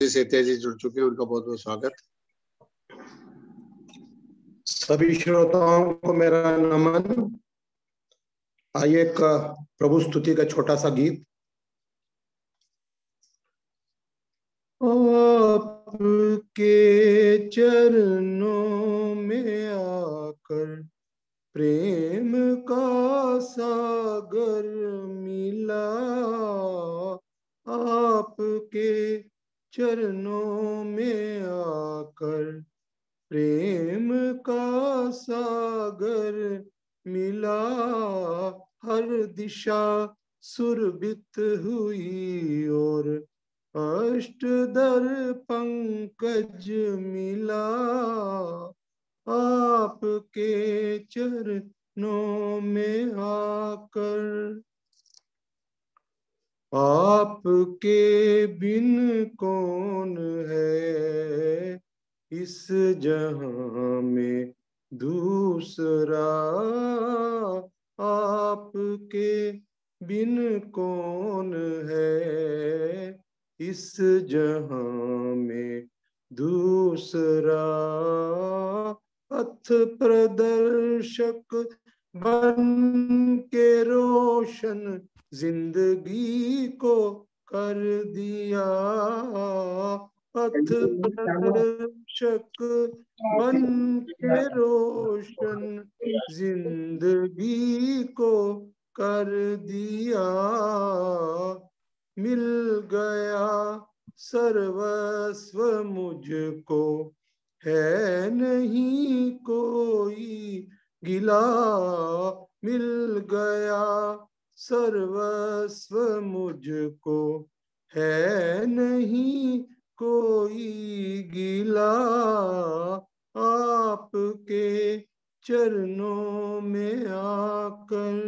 सेठिया जी जुड़ चुके हैं, उनका बहुत बहुत स्वागत। सभी श्रोताओं को मेरा नमन। आइए एक प्रभु स्तुति का छोटा सा गीत। आपके चरणों में आकर प्रेम का सागर मिला, आपके चरणों में आकर प्रेम का सागर मिला। हर दिशा सुरभित हुई और अष्टदल पंकज मिला, आपके चरणों में आकर। आपके बिन कौन है इस जहां में दूसरा, आपके बिन कौन है इस जहां में दूसरा। पथ प्रदर्शक बन के रोशन जिंदगी को कर दिया, पथ प्रदर्शक बन के रोशन जिंदगी को कर दिया। मिल गया सर्वस्व मुझको, है नहीं कोई गिला, मिल गया सर्वस्व मुझको, है नहीं कोई गिला। आपके चरणों में आकर।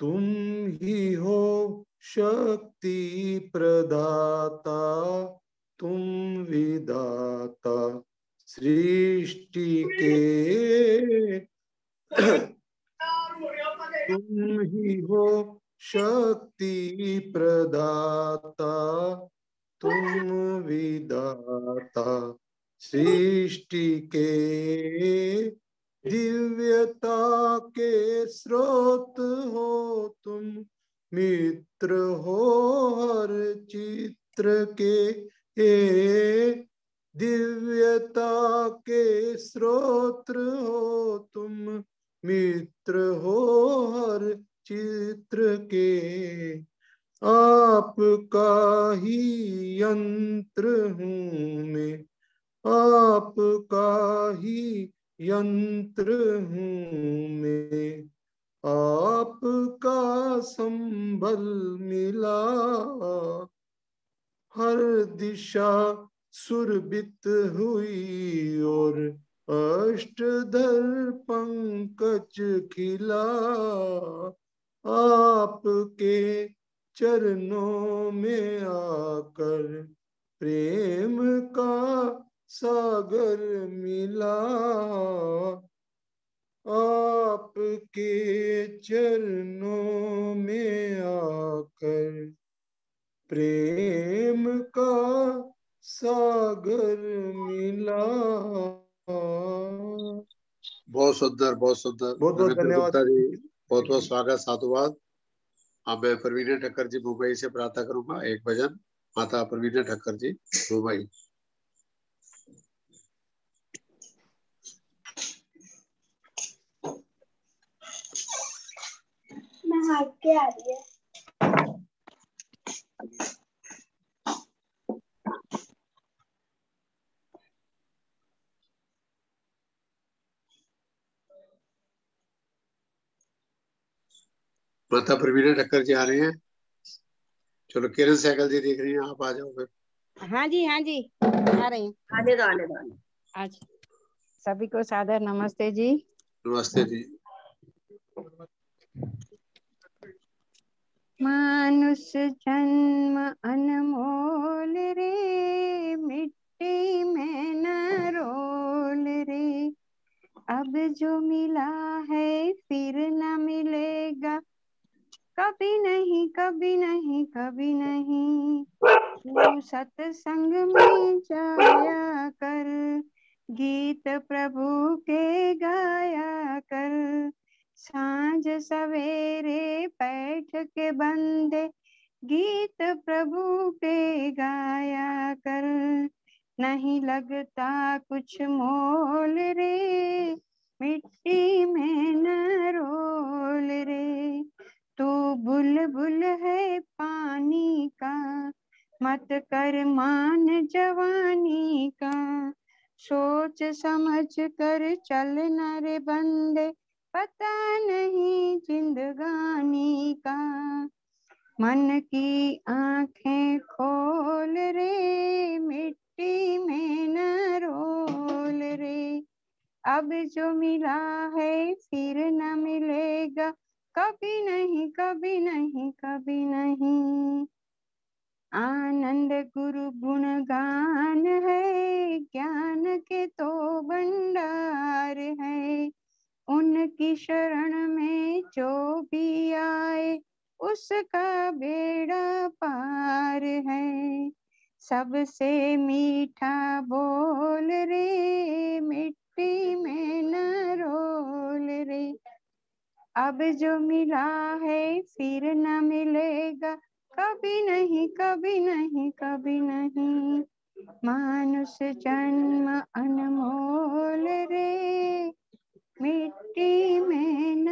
तुम ही हो शक्ति प्रदाता, तुम विधाता सृष्टि के, तुम ही हो शक्ति प्रदाता, तुम विधाता सृष्टि के। दिव्यता के स्रोत हो तुम, मित्र हो हर चित्र के। दिव्यता के स्रोत हो तुम, मित्र हो हर चित्र के। आपका ही यंत्र हूँ मैं, आपका ही यंत्र हूँ मैं, आपका संबल मिला। हर दिशा सुरभित हुई और अष्टदल पंकज खिला, आपके चरणों में आकर प्रेम का सागर मिला, आपके चरणों में आकर प्रेम का सागर मिला। बहुत सुंदर, बहुत सुंदर। बहुत बहुत धन्यवाद जी, बहुत बहुत स्वागत, साधुवाद। अब मैं प्रवीण ठक्कर जी मुंबई से प्रार्थना करूंगा एक भजन। माता प्रवीण ठक्कर जी मुंबई। मैं आगे आ रही है। माता प्रवीण ठक्कर जी आ रहे हैं। चलो किरण सहगल जी देख रही हैं, आप आ जाओ फिर। हाँ जी आ रही हूँ। आने दो आने दो। आज सभी को सादर नमस्ते जी। नमस्ते जी। मानुष जन्म अनमोल रे, मिट्टी में न रोल रे, अब जो मिला है फिर न मिलेगा, कभी नहीं कभी नहीं कभी नहीं। सत्संग में जाया कर, गीत प्रभु के गाया कर। सांझ सवेरे बैठ के बंदे, गीत प्रभु के गाया कर। नहीं लगता कुछ मोल रे, मिट्टी में न रोल रे। तू बुलबुल है पानी का, मत कर मान जवानी का। सोच समझ कर चल न रे बंदे, पता नहीं जिंदगानी का। मन की आंखें खोल रे, मिट्टी में न रोल रे। अब जो मिला है फिर न मिलेगा, कभी नहीं कभी नहीं कभी नहीं। आनंद गुरु गुणगान है, ज्ञान के तो भंडार है। उनकी शरण में जो भी आए, उसका बेड़ा पार है। सबसे मीठा बोल रे, मिट्टी में न रोल रे। अब जो मिला है फिर न मिलेगा, कभी नहीं कभी नहीं कभी नहीं। मानुष जन्म अनमोल रे, मिट्टी में न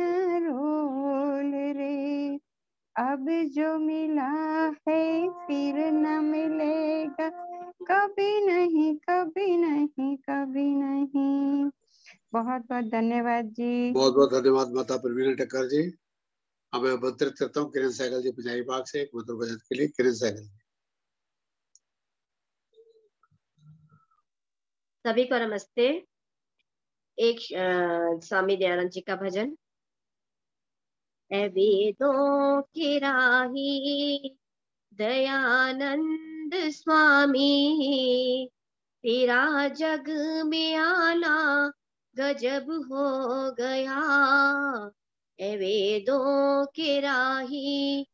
रोल रे। अब जो मिला है फिर न मिलेगा, कभी नहीं कभी नहीं कभी नहीं। बहुत बहुत धन्यवाद जी। बहुत बहुत धन्यवाद माता प्रवीणा ठक्कर जी। अब मैं आमंत्रित करता हूँ किरण सहगल जी पंजाबी भाग से एक मधुर भजन के लिए। किरण सहगल। सभी को नमस्ते। एक स्वामी दयानंद जी का भजन। ऐ वेदों की राही दयानंद स्वामी, तेरा जग में आना गजब हो गया। ऐ वेदों की राही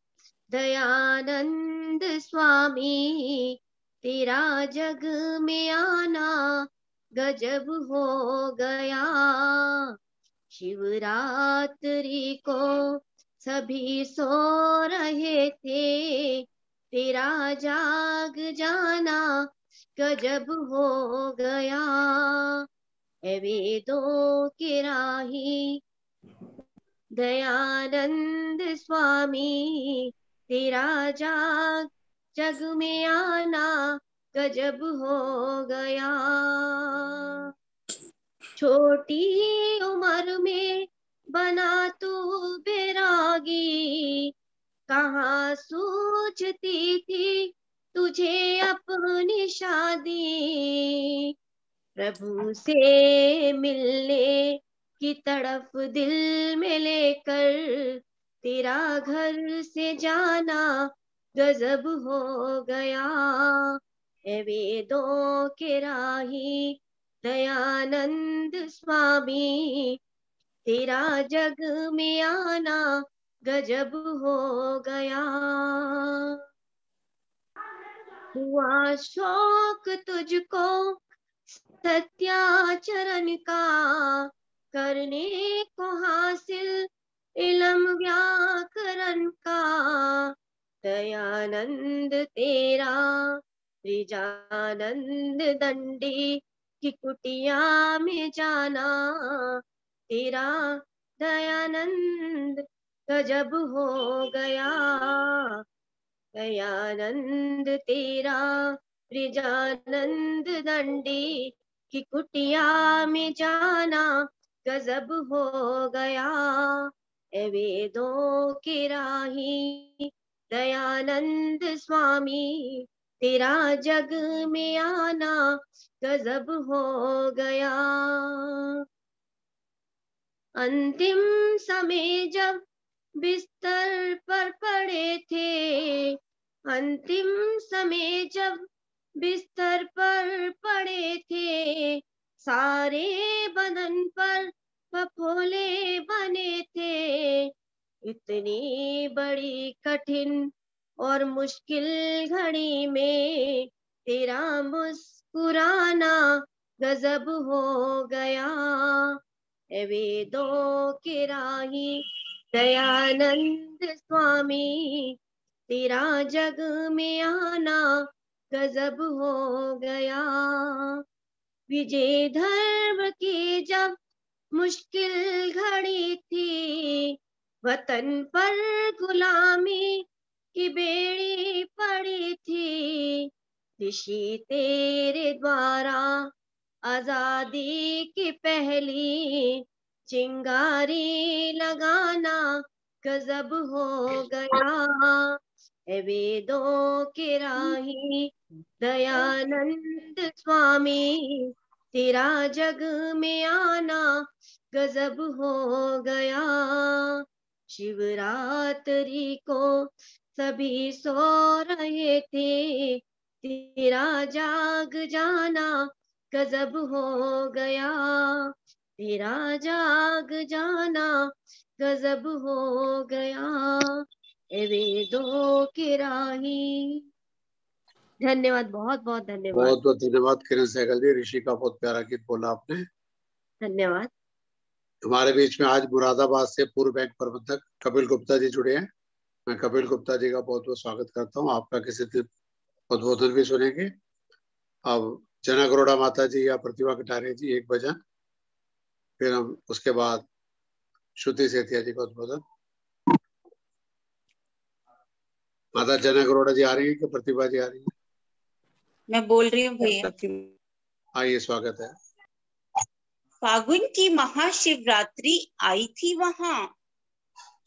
दयानंद स्वामी, तेरा जग में आना गजब हो गया। शिवरात्रि को सभी सो रहे थे, तेरा जाग जाना गजब हो गया। ऐ वेदों के राही दयानंद स्वामी, तेरा जाग जग में आना गजब हो गया। छोटी उम्र में बना तू बैरागी, कहाँ सूझती थी तुझे अपनी शादी। प्रभु से मिलने की तड़प दिल में लेकर, तेरा घर से जाना गजब हो गया। ऐ वेदों के राही दयानंद स्वामी, तेरा जग में आना गजब हो गया। हुआ शौक तुझको सत्याचरण का, करने को हासिल इल्म व्याकरण का। दयानंद तेरा त्रिजानंद दंडी की कुटिया में जाना, तेरा दयानंद गजब हो गया। दयानंद तेरा त्रिजानंद दंडी की कुटिया में जाना गजब हो गया। ऐ वेदों के राही दयानंद स्वामी, तेरा जग में आना गजब हो गया। अंतिम समय जब बिस्तर पर पड़े थे, अंतिम समय जब बिस्तर पर पड़े थे, सारे बदन पर फफोले बने थे। इतनी बड़ी कठिन और मुश्किल घड़ी में तेरा मुस्कुराना गजब हो गया। ए वेदों के राही दयानंद स्वामी, तेरा जग में आना गजब हो गया। विजय धर्म की जब मुश्किल घड़ी थी, वतन पर गुलामी की बेड़ी पड़ी थी, ऋषि तेरे द्वारा आजादी की पहली चिंगारी लगाना गजब हो गया। ए वेदों के राही दयानंद स्वामी, तेरा जग में आना गजब हो गया। शिवरात्रि को सभी सो रहे थे, तेरा जाग जाना गजब हो गया। तेरा जाग जाना गजब हो गया। ए वेदों के राही। धन्यवाद, बहुत बहुत धन्यवाद। बहुत बहुत धन्यवाद किरण सहगल जी। ऋषि का बहुत प्यारा गीत बोला आपने, धन्यवाद। हमारे बीच में आज मुरादाबाद से पूर्व बैंक प्रबंधक कपिल गुप्ता जी जुड़े हैं। मैं कपिल गुप्ता जी का बहुत बहुत स्वागत करता हूँ। आपका किसी उद्बोधन भी सुनेंगे। अब जना गरोड़ा माता जी या प्रतिभा कटारे जी एक भजन, फिर हम उसके बाद श्रुति सेठिया जी का उद्बोधन। माता जना गरोड़ा जी आ रही है कि प्रतिभा जी आ रही है? मैं बोल रही हूँ भैया। आइए, स्वागत है। फागुन की महाशिवरात्रि आई थी वहां,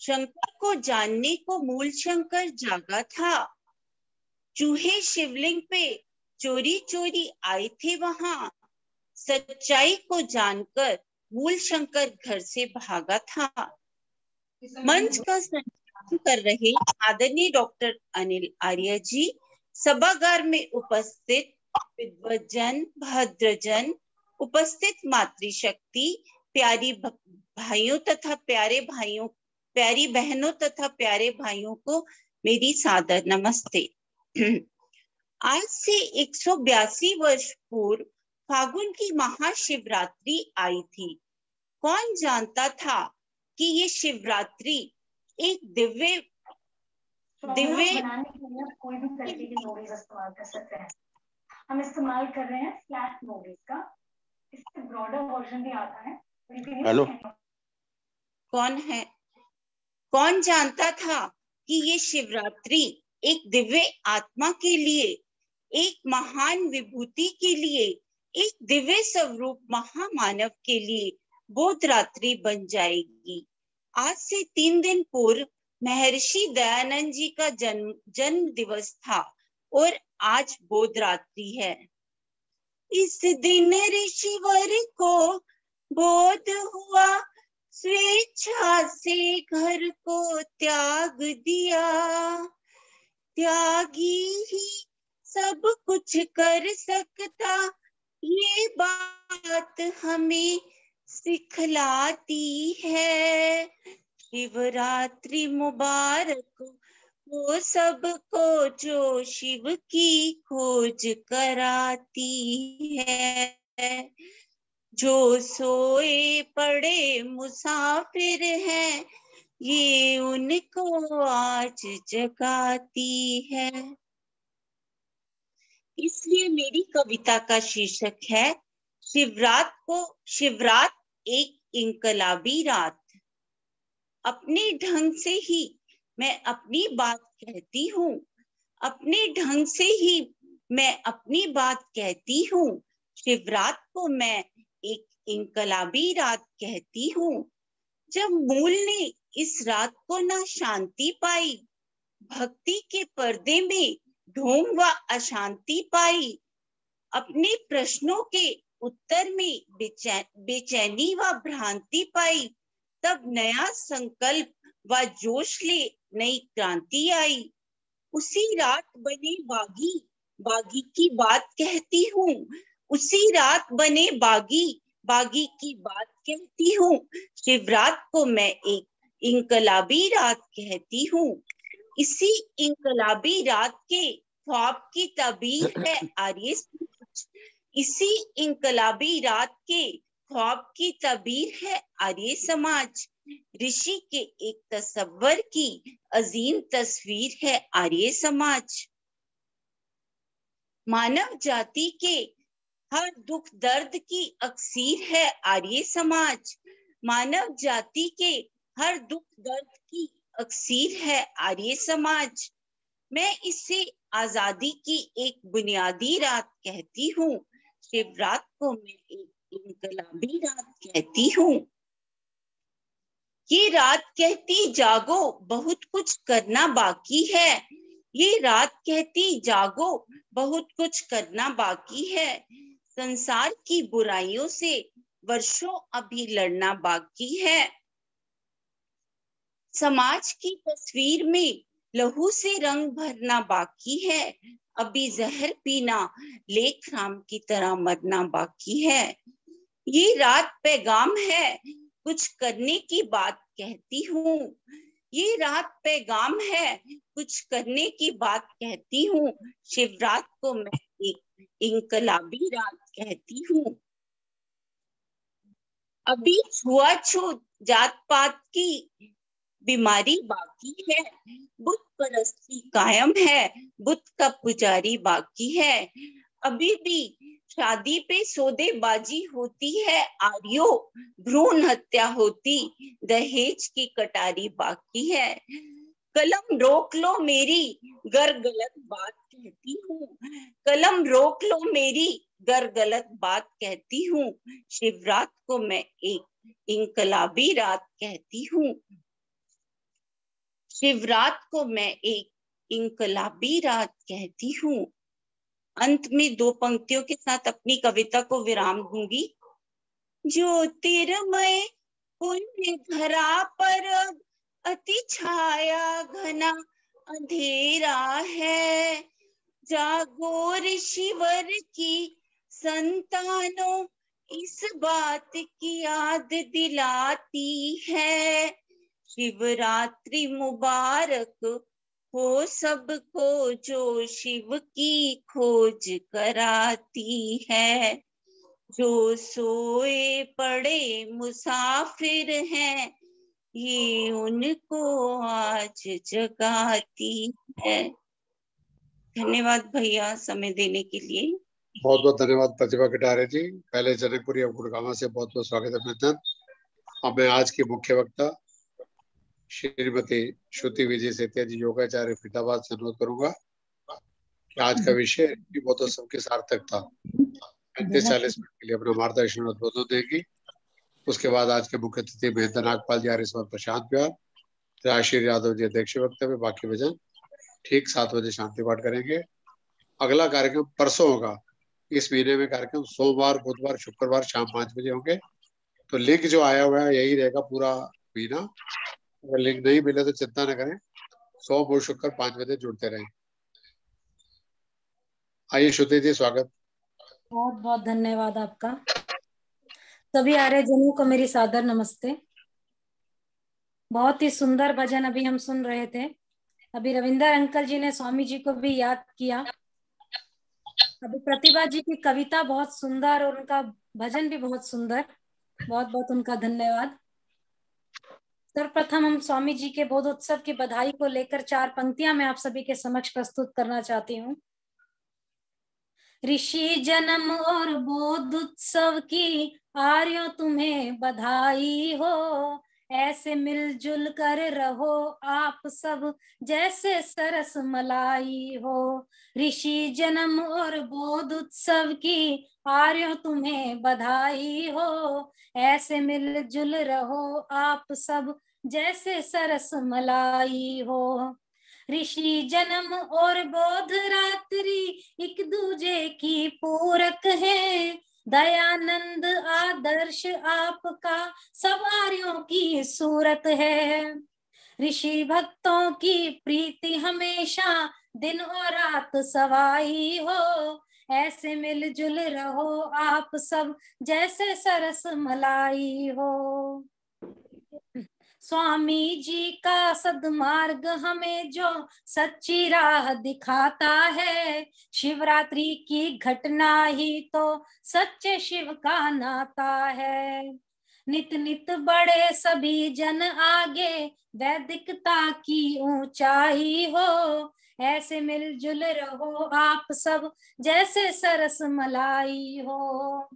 शंकर को जानने को मूल शंकर जागा था। चूहे शिवलिंग पे चोरी चोरी आए थे वहां, सच्चाई को जानकर मूल शंकर घर से भागा था। मंच का संचालन कर रहे आदरणीय डॉक्टर अनिल आर्य जी, सभागार में उपस्थित विद्वजन, भद्रजन, उपस्थित मातृशक्ति, प्यारी भाइयों तथा प्यारी बहनों तथा प्यारे भाइयों को मेरी सादर नमस्ते। आज से 182 वर्ष पूर्व फागुन की महाशिवरात्रि आई थी। कौन जानता था कि ये शिवरात्रि एक दिव्य बनाने के लिए कोई भी तरीके की मूवीज इस्तेमाल कर सकते हैं। हम इस्तेमाल कर रहे हैं फ्लैट मूवीज का, इससे ब्रॉडर वर्जन भी आता है। हेलो, कौन है? कौन जानता था कि ये शिवरात्रि एक दिव्य आत्मा के लिए, एक महान विभूति के लिए, एक दिव्य स्वरूप महामानव के लिए बोध रात्रि बन जाएगी। आज से 3 दिन पूर्व महर्षि दयानंद जी का जन्म दिवस था और आज बोध रात्रि है। इस दिन ऋषिवर को बोध हुआ, स्वेच्छा से घर को त्याग दिया। त्यागी ही सब कुछ कर सकता, ये बात हमें सिखलाती है। शिवरात्रि मुबारक वो सबको जो शिव की खोज कराती है। जो सोए पड़े मुसाफिर हैं, ये उनको आज जगाती है। इसलिए मेरी कविता का शीर्षक है शिवरात एक इनकलाबी रात। अपने ढंग से ही मैं अपनी बात कहती हूँ, अपने ढंग से ही मैं अपनी बात कहती हूँ। शिवरात को मैं एक इनकलाबी रात कहती हूँ। जब मूल ने इस रात को ना शांति पाई, भक्ति के पर्दे में ढोंग व अशांति पाई, अपने प्रश्नों के उत्तर में बेचैनी व भ्रांति पाई, तब नया संकल्प व जोश ले नई क्रांति आई। उसी रात बने बागी, बागी की बात कहती हूँ। उसी रात बने बागी, बागी की बात कहती हूँ। शिवरात को मैं एक इनकलाबी रात कहती हूँ। इसी इंकलाबी रात के ख्वाब की तबीर है आर्य समाज। इसी इंकलाबी रात के ख्वाब की तबीर है आर्य समाज। ऋषि के एक तसव्वुर की अजीम तस्वीर है आर्य समाज। मानव जाति के हर दुख दर्द की अक्सीर है आर्य समाज। मानव जाति के हर दुख दर्द की अक्सीर है आर्य समाज। मैं इसे आजादी की एक बुनियादी रात कहती हूँ। शिवरात को मैं एक इनकलाबी रात कहती हूँ। ये रात कहती जागो बहुत कुछ करना बाकी है। ये रात कहती जागो बहुत कुछ करना बाकी है। संसार की बुराइयों से वर्षों अभी लड़ना बाकी है। समाज की तस्वीर में लहू से रंग भरना बाकी है। अभी जहर पीना लेख राम की तरह मरना बाकी है। ये रात पैगाम है कुछ करने की बात कहती हूँ। ये रात पैगाम है कुछ करने की बात कहती हूँ। शिवरात को मैं एक इंकलाबी रात कहती हूँ। अभी छुआछूत जात पात की बीमारी बाकी है। बुत परस्ती कायम है, बुत का पुजारी बाकी है। अभी भी शादी पे सौदेबाजी होती है आर्यो, भ्रूण हत्या होती, दहेज की कटारी बाकी है। कलम रोक लो मेरी गर गलत बात कहती हूँ। कलम रोक लो मेरी गर गलत बात कहती हूँ। शिवरात को मैं एक इंकलाबी रात कहती हूँ। शिवरात को मैं एक इंकलाबी रात कहती हूँ। अंत में दो पंक्तियों के साथ अपनी कविता को विराम दूंगी। ज्योतिर्मय पुण्य धरा पर अति छाया घना अंधेरा है। जागो ऋषिवर की संतानों इस बात की याद दिलाती है। शिवरात्रि मुबारक हो सबको जो शिव की खोज कराती है। जो सोए पड़े मुसाफिर हैं ये उनको आज जगाती है। धन्यवाद भैया समय देने के लिए। बहुत बहुत धन्यवाद प्रतिभा कटारे जी। पहले जनकपुरी और गुड़गांव से बहुत बहुत स्वागत है अभिनंदन। अब मैं आज की मुख्य वक्ता श्रीमती श्रुति विजय सेतिया जी योगाचार्य फरीदाबाद से अनुरोध करूंगा कि आज का विषय बोधोत्सव की सार्थकता 35-40 मिनट के लिए अपना मार्गदर्शन और उद्बोधन देगी। उसके बाद आज के मुख्य अतिथि महेंद्र नागपाल जी, आर्यस्वर प्रशांत बिहार, राजश्री यादव जी अध्यक्ष वक्तव्य, बाकी भजन ठीक 7 बजे शांति पाठ करेंगे। अगला कार्यक्रम परसों होगा। इस महीने में कार्यक्रम सोमवार, बुधवार, शुक्रवार शाम 5 बजे होंगे। तो लिंक जो आया हुआ है यही रहेगा पूरा महीना। अगर लिंक नहीं मिले तो चिंता न करें, सोम और शुक्र 5 बजे जुड़ते रहें। आइए श्रुति जी, स्वागत। बहुत बहुत धन्यवाद आपका। सभी आर्यजनों को मेरी सादर नमस्ते। बहुत ही सुंदर भजन अभी हम सुन रहे थे। अभी रविंदर अंकल जी ने स्वामी जी को भी याद किया। अभी प्रतिभा जी की कविता बहुत सुंदर और उनका भजन भी बहुत सुंदर। बहुत बहुत उनका धन्यवाद। सर्वप्रथम हम स्वामी जी के बोधोत्सव की बधाई को लेकर 4 पंक्तियां मैं आप सभी के समक्ष प्रस्तुत करना चाहती हूँ। ऋषि जन्म और बोधोत्सव की आर्यों तुम्हें बधाई हो। ऐसे मिलजुल कर रहो आप सब जैसे सरस मलाई हो। ऋषि जन्म और बोधोत्सव की आर्यों तुम्हें बधाई हो। ऐसे मिलजुल रहो आप सब जैसे सरस मलाई हो। ऋषि जन्म और बोध रात्रि एक दूजे की पूरक है। दयानंद आदर्श आपका सब आर्यों की सूरत है। ऋषि भक्तों की प्रीति हमेशा दिन और रात सवाई हो। ऐसे मिलजुल रहो आप सब जैसे सरस मलाई हो। स्वामी जी का सद्मार्ग हमें जो सच्ची राह दिखाता है, शिवरात्रि की घटना ही तो सच्चे शिव का नाता है। नित नित बड़े सभी जन आगे, वैदिकता की ऊंचाई हो, ऐसे मिलजुल रहो आप सब जैसे सरस मलाई हो।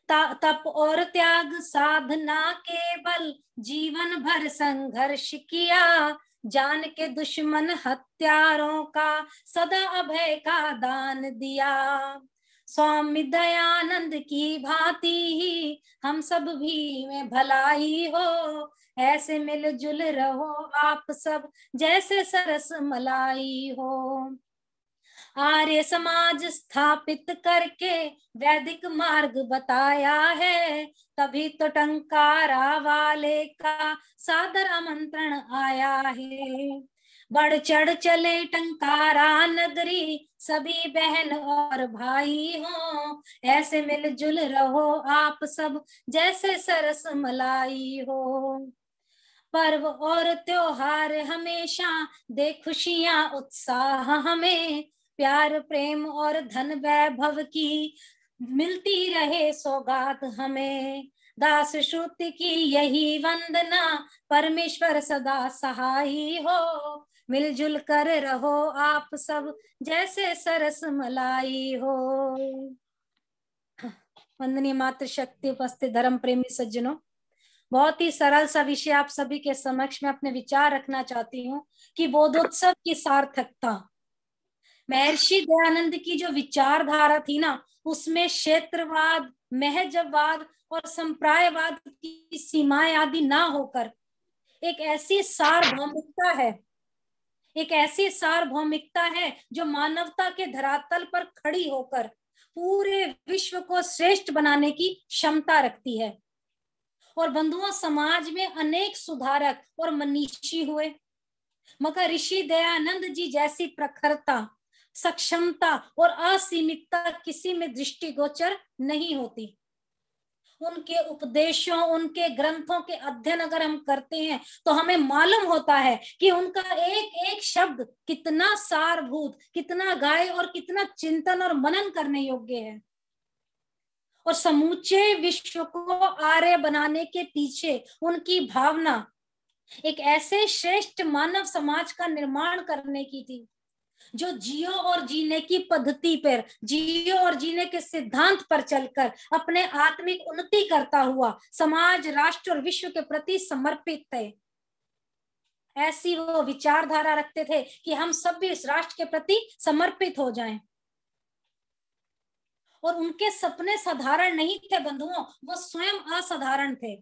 तप और त्याग साधना के बल जीवन भर संघर्ष किया, जान के दुश्मन हत्यारों का सदा अभय का दान दिया। स्वामी दयानंद की भांति ही हम सब भी में भलाई हो, ऐसे मिलजुल रहो आप सब जैसे सरस मलाई हो। आर्य समाज स्थापित करके वैदिक मार्ग बताया है, तभी तो टंकारा वाले का सादर आमंत्रण आया है। बढ़ चढ़ चले टंकारा नगरी, सभी बहन और भाई हो, ऐसे मिलजुल रहो आप सब जैसे सरस मलाई हो। पर्व और त्योहार हमेशा दे खुशियां उत्साह हमें, प्यार प्रेम और धन वैभव की मिलती रहे सौगात हमें। दास श्रुति की यही वंदना, परमेश्वर सदा सहाई हो, मिलजुल कर रहो आप सब जैसे सरस मलाई हो। वंदनीय मातृशक्ति, उपस्थित धर्म प्रेमी सज्जनों, बहुत ही सरल सा विषय आप सभी के समक्ष में अपने विचार रखना चाहती हूँ कि बोधोत्सव की सार्थकता। महर्षि दयानंद की जो विचारधारा थी ना, उसमें क्षेत्रवाद, महजवाद और संप्रायवाद की सीमाएं आदि ना होकर एक ऐसी सार्वभौमिकता है, एक ऐसी सार्वभौमिकता है जो मानवता के धरातल पर खड़ी होकर पूरे विश्व को श्रेष्ठ बनाने की क्षमता रखती है। और बंधुओं, समाज में अनेक सुधारक और मनीषी हुए, मगर ऋषि दयानंद जी जैसी प्रखरता, सक्षमता और असीमितता किसी में दृष्टिगोचर नहीं होती। उनके उपदेशों, उनके ग्रंथों के अध्ययन अगर हम करते हैं तो हमें मालूम होता है कि उनका एक एक शब्द कितना सारभूत, कितना गाय और कितना चिंतन और मनन करने योग्य है। और समूचे विश्व को आर्य बनाने के पीछे उनकी भावना एक ऐसे श्रेष्ठ मानव समाज का निर्माण करने की थी जो जियो और जीने की पद्धति पर, जियो और जीने के सिद्धांत पर चलकर अपने आत्मिक उन्नति करता हुआ समाज, राष्ट्र और विश्व के प्रति समर्पित थे। ऐसी वो विचारधारा रखते थे कि हम सब भी इस राष्ट्र के प्रति समर्पित हो जाएं। और उनके सपने साधारण नहीं थे बंधुओं, वो स्वयं असाधारण थे।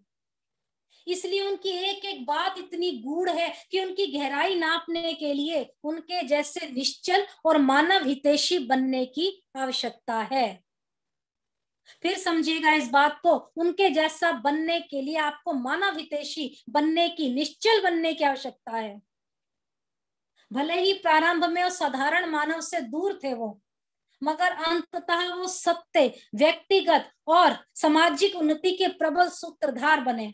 इसलिए उनकी एक एक बात इतनी गूढ़ है कि उनकी गहराई नापने के लिए उनके जैसे निश्चल और मानव हितैषी बनने की आवश्यकता है। फिर समझिएगा इस बात को, उनके जैसा बनने के लिए आपको मानव हितैषी बनने की, निश्चल बनने की आवश्यकता है। भले ही प्रारंभ में वो साधारण मानव से दूर थे वो, मगर अंततः वो सत्य, व्यक्तिगत और सामाजिक उन्नति के प्रबल सूत्रधार बने।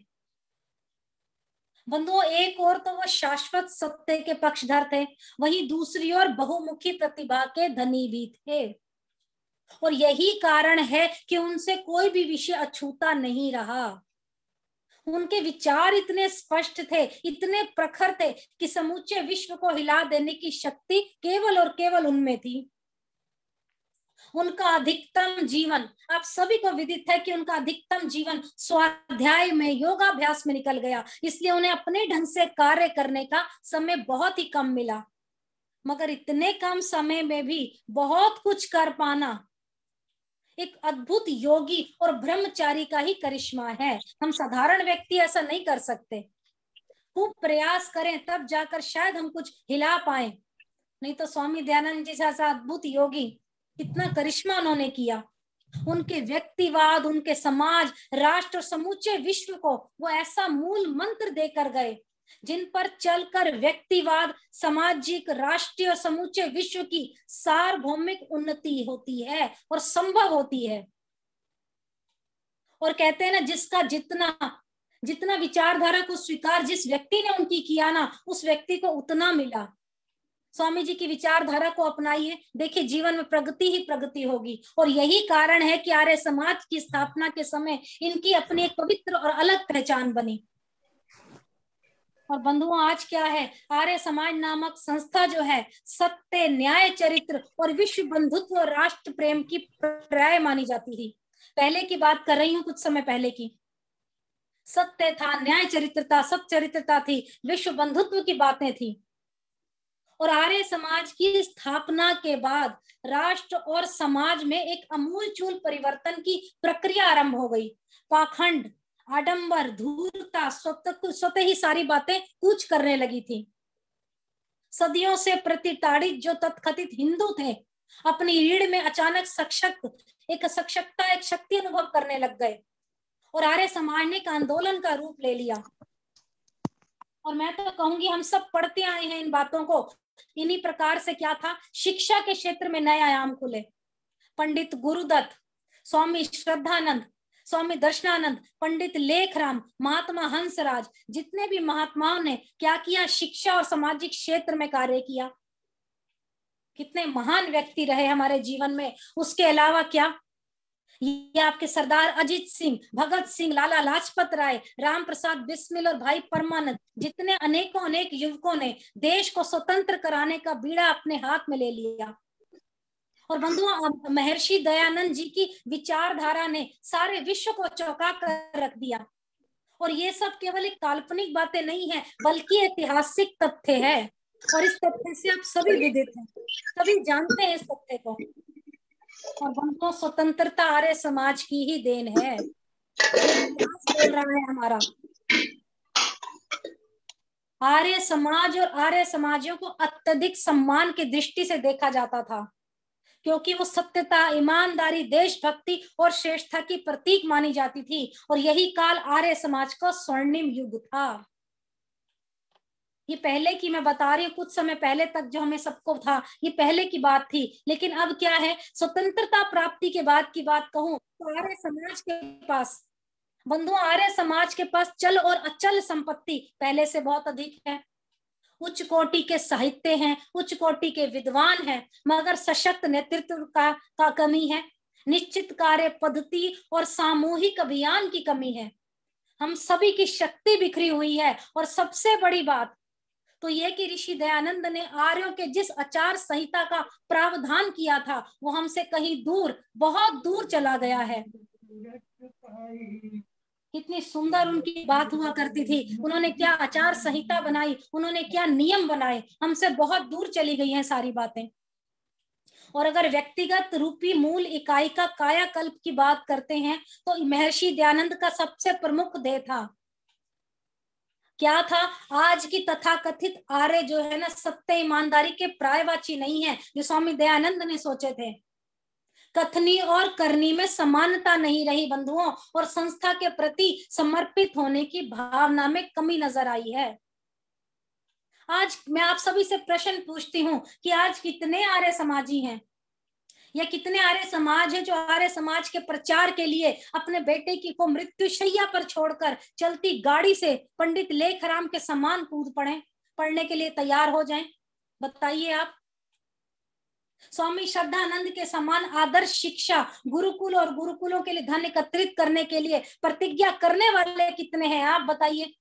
बंधुओं, एक और तो वो शाश्वत सत्य के पक्षधर थे, वहीं दूसरी ओर बहुमुखी प्रतिभा के धनी भी थे। और यही कारण है कि उनसे कोई भी विषय अछूता नहीं रहा। उनके विचार इतने स्पष्ट थे, इतने प्रखर थे कि समूचे विश्व को हिला देने की शक्ति केवल और केवल उनमें थी। उनका अधिकतम जीवन, आप सभी को विदित है कि उनका अधिकतम जीवन स्वाध्याय में, योगाभ्यास में निकल गया। इसलिए उन्हें अपने ढंग से कार्य करने का समय बहुत ही कम मिला। मगर इतने कम समय में भी बहुत कुछ कर पाना एक अद्भुत योगी और ब्रह्मचारी का ही करिश्मा है। हम साधारण व्यक्ति ऐसा नहीं कर सकते। खूब प्रयास करें तब जाकर शायद हम कुछ हिला पाए, नहीं तो स्वामी दयानंद जी जैसा अद्भुत योगी, कितना करिश्मा उन्होंने किया। उनके व्यक्तिवाद, उनके समाज, राष्ट्र और समूचे विश्व को वो ऐसा मूल मंत्र देकर गए जिन पर चलकर व्यक्तिवाद, सामाजिक, राष्ट्रीय और समूचे विश्व की सार्वभौमिक उन्नति होती है और संभव होती है। और कहते हैं ना, जितना विचारधारा को स्वीकार जिस व्यक्ति ने उनकी किया ना, उस व्यक्ति को उतना मिला। स्वामी जी की विचारधारा को अपनाइए, देखिए जीवन में प्रगति ही प्रगति होगी। और यही कारण है कि आर्य समाज की स्थापना के समय इनकी अपनी एक पवित्र और अलग पहचान बनी। और बंधुओं, आज क्या है, आर्य समाज नामक संस्था जो है सत्य, न्याय, चरित्र और विश्व बंधुत्व और राष्ट्र प्रेम की पर्याय मानी जाती थी। पहले की बात कर रही हूँ, कुछ समय पहले की। सत्य था, न्याय चरित्रता, सच्चरित्रता थी, विश्व बंधुत्व की बातें थी। और आर्य समाज की स्थापना के बाद राष्ट्र और समाज में एक आमूलचूल परिवर्तन की प्रक्रिया आरंभ हो गई। पाखंड, आडंबर, धूर्तता स्वतः ही सारी बातें कूच करने लगी थी। सदियों से प्रतिताड़ित जो तथाकथित हिंदू थे, अपनी रीढ़ में अचानक एक शक्ति अनुभव करने लग गए और आर्य समाज ने एक आंदोलन का रूप ले लिया। और मैं तो कहूंगी हम सब पढ़ते आए हैं इन बातों को। इन्हीं प्रकार से क्या था, शिक्षा के क्षेत्र में नए आयाम खुले। पंडित गुरुदत्त, स्वामी श्रद्धानंद, स्वामी दर्शनानंद, पंडित लेखराम, महात्मा हंसराज, जितने भी महात्माओं ने क्या किया, शिक्षा और सामाजिक क्षेत्र में कार्य किया। कितने महान व्यक्ति रहे हमारे जीवन में। उसके अलावा क्या, ये आपके सरदार अजीत सिंह, भगत सिंह, लाला लाजपत राय, राम प्रसाद बिस्मिल और भाई परमानंद, जितने अनेक युवकों ने देश को स्वतंत्र कराने का बीड़ा अपने हाथ में ले लिया। और बंधुओं, महर्षि दयानंद जी की विचारधारा ने सारे विश्व को चौंका कर रख दिया। और ये सब केवल एक काल्पनिक बातें नहीं है, बल्कि ऐतिहासिक तथ्य है। और इस तथ्य से आप सभी विदित हैं, सभी जानते हैं इस तथ्य को। और बंधुओं, स्वतंत्रता आर्य समाज की ही देन है, इतिहास बोल रहा है हमारा। आर्य समाज और आर्य समाजियों को अत्यधिक सम्मान की दृष्टि से देखा जाता था, क्योंकि वो सत्यता, ईमानदारी, देशभक्ति और श्रेष्ठता की प्रतीक मानी जाती थी। और यही काल आर्य समाज का स्वर्णिम युग था। ये पहले की मैं बता रही हूँ, कुछ समय पहले तक जो हमें सबको था, ये पहले की बात थी। लेकिन अब क्या है, स्वतंत्रता प्राप्ति के बाद की बात कहूँ तो आर्य समाज के पास, बंधुओं, आर्य समाज के पास चल और अचल संपत्ति पहले से बहुत अधिक है। उच्च कोटि के साहित्य हैं, उच्च कोटि के विद्वान हैं, मगर सशक्त नेतृत्व का कमी है। निश्चित कार्य पद्धति और सामूहिक अभियान की कमी है। हम सभी की शक्ति बिखरी हुई है। और सबसे बड़ी बात तो यह कि ऋषि दयानंद ने आर्यों के जिस आचार संहिता का प्रावधान किया था, वो हमसे कहीं दूर, बहुत दूर चला गया है। कितनी सुंदर उनकी बात हुआ करती थी। उन्होंने क्या आचार संहिता बनाई, उन्होंने क्या नियम बनाए, हमसे बहुत दूर चली गई हैं सारी बातें। और अगर व्यक्तिगत रूपी मूल इकाई का कायाकल्प की बात करते हैं तो महर्षि दयानंद का सबसे प्रमुख ध्येय था, क्या था, आज की तथाकथित आर्य जो है ना, सत्य ईमानदारी के प्रायवाची नहीं है जो स्वामी दयानंद ने सोचे थे। कथनी और करनी में समानता नहीं रही बंधुओं, और संस्था के प्रति समर्पित होने की भावना में कमी नजर आई है। आज मैं आप सभी से प्रश्न पूछती हूँ कि आज कितने आर्य समाजी हैं, या कितने आर्य समाज है जो आर्य समाज के प्रचार के लिए अपने बेटे की को मृत्युशैया पर छोड़कर चलती गाड़ी से पंडित लेखराम के समान कूद पढ़ने के लिए तैयार हो जाएं? बताइए आप। स्वामी श्रद्धानंद के समान आदर्श शिक्षा, गुरुकुल और गुरुकुलों के लिए धन एकत्रित करने के लिए प्रतिज्ञा करने वाले कितने हैं, आप बताइए।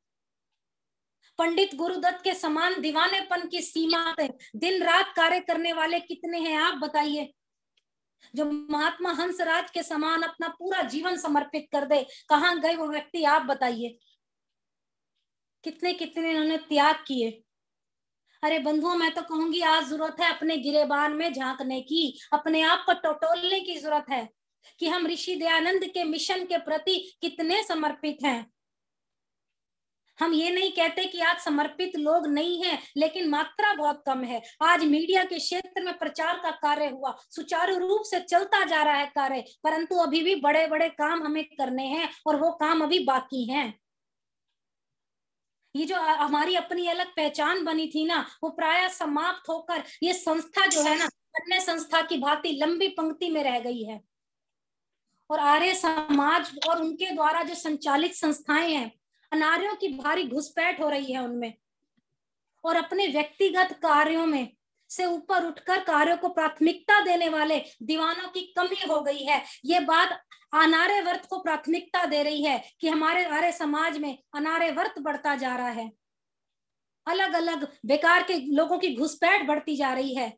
पंडित गुरुदत्त के समान दीवानेपन की सीमा पे दिन रात कार्य करने वाले कितने हैं, आप बताइए। जो महात्मा हंसराज के समान अपना पूरा जीवन समर्पित कर दे, कहाँ गए वो व्यक्ति, आप बताइए। कितने कितने उन्होंने त्याग किए। अरे बंधुओं, मैं तो कहूंगी आज जरूरत है अपने गिरेबान में झांकने की, अपने आप को टटोलने की जरूरत है कि हम ऋषि दयानंद के मिशन के प्रति कितने समर्पित हैं। हम ये नहीं कहते कि आज समर्पित लोग नहीं हैं, लेकिन मात्रा बहुत कम है। आज मीडिया के क्षेत्र में प्रचार का कार्य हुआ, सुचारू रूप से चलता जा रहा है कार्य, परंतु अभी भी बड़े बड़े काम हमें करने हैं और वो काम अभी बाकी हैं। ये जो हमारी अपनी अलग पहचान बनी थी ना, वो प्रायः समाप्त होकर ये संस्था जो है ना, अन्य संस्था की भांति लंबी पंक्ति में रह गई है। और आर्य समाज और उनके द्वारा जो संचालित संस्थाएं हैं, अनार्यों की भारी घुसपैठ हो रही है उनमें, और अपने व्यक्तिगत कार्यों में से ऊपर उठकर कार्यों को प्राथमिकता देने वाले दीवानों की कमी हो गई है। ये बात अनार्य व्रत को प्राथमिकता दे रही है कि हमारे आर्य समाज में अनार्य व्रत बढ़ता जा रहा है, अलग अलग बेकार के लोगों की घुसपैठ बढ़ती जा रही है।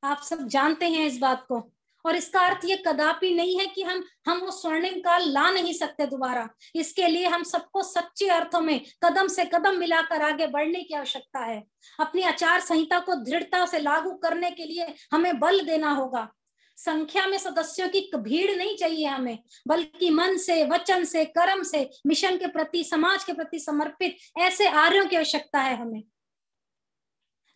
आप सब जानते हैं इस बात को, और इसका अर्थ ये कदापि नहीं है कि हम वो स्वर्णिम काल ला नहीं सकते दोबारा। इसके लिए हम सबको सच्चे अर्थों में कदम से कदम मिलाकर आगे बढ़ने की आवश्यकता है। अपनी आचार संहिता को दृढ़ता से लागू करने के लिए हमें बल देना होगा। संख्या में सदस्यों की भीड़ नहीं चाहिए हमें, बल्कि मन से, वचन से, कर्म से मिशन के प्रति, समाज के प्रति समर्पित ऐसे आर्यों की आवश्यकता है हमें।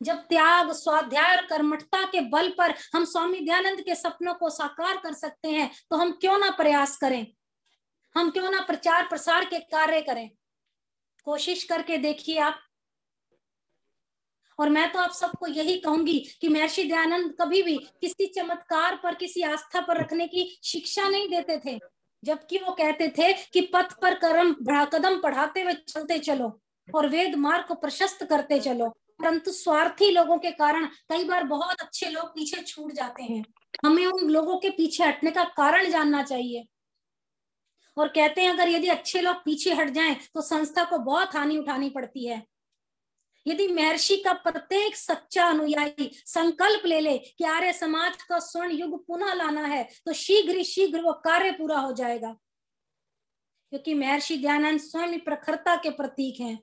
जब त्याग, स्वाध्याय और कर्मठता के बल पर हम स्वामी दयानंद के सपनों को साकार कर सकते हैं, तो हम क्यों ना प्रयास करें, हम क्यों ना प्रचार प्रसार के कार्य करें। कोशिश करके देखिए आप। और मैं तो आप सबको यही कहूंगी कि महर्षि दयानंद कभी भी किसी चमत्कार पर, किसी आस्था पर रखने की शिक्षा नहीं देते थे, जबकि वो कहते थे कि पथ पर कदम बढ़ाते हुए चलते चलो और वेद मार्ग को प्रशस्त करते चलो। परंतु स्वार्थी लोगों के कारण कई बार बहुत अच्छे लोग पीछे छूट जाते हैं। हमें उन लोगों के पीछे हटने का कारण जानना चाहिए। और कहते हैं अगर यदि अच्छे लोग पीछे हट जाएं तो संस्था को बहुत हानि उठानी पड़ती है। यदि महर्षि का प्रत्येक सच्चा अनुयायी संकल्प ले ले कि आर्य समाज का स्वर्ण युग पुनः लाना है, तो शीघ्र ही शीघ्र वो कार्य पूरा हो जाएगा, क्योंकि महर्षि दयानंद स्वयं प्रखरता के प्रतीक हैं।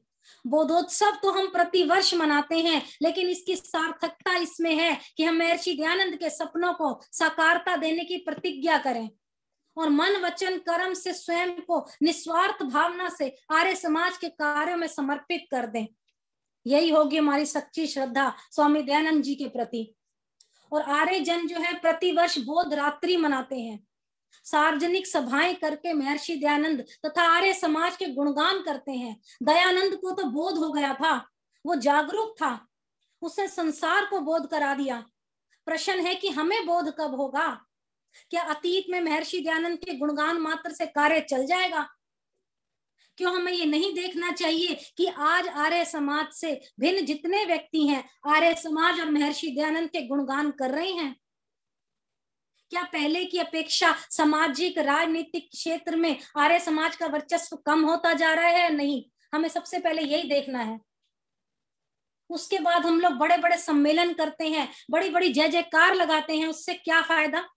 बोधोत्सव तो हम प्रतिवर्ष मनाते हैं, लेकिन इसकी सार्थकता इसमें है कि हम महर्षि दयानंद के सपनों को साकारता देने की प्रतिज्ञा करें और मन, वचन, कर्म से स्वयं को निस्वार्थ भावना से आर्य समाज के कार्यों में समर्पित कर दें। यही होगी हमारी सच्ची श्रद्धा स्वामी दयानंद जी के प्रति। और आर्य जन जो है प्रतिवर्ष बोध रात्रि मनाते हैं, सार्वजनिक सभाएं करके महर्षि दयानंद तथा आर्य समाज के गुणगान करते हैं। दयानंद को तो बोध हो गया था, वो जागरूक था, उसने संसार को बोध करा दिया। प्रश्न है कि हमें बोध कब होगा? क्या अतीत में महर्षि दयानंद के गुणगान मात्र से कार्य चल जाएगा? क्यों हमें ये नहीं देखना चाहिए कि आज आर्य समाज से भिन्न जितने व्यक्ति हैं, आर्य समाज और महर्षि दयानंद के गुणगान कर रहे हैं? क्या पहले की अपेक्षा सामाजिक, राजनीतिक क्षेत्र में आर्य समाज का वर्चस्व कम होता जा रहा है? नहीं, हमें सबसे पहले यही देखना है। उसके बाद हम लोग बड़े बड़े सम्मेलन करते हैं, बड़ी बड़ी जय जयकार लगाते हैं, उससे क्या फायदा?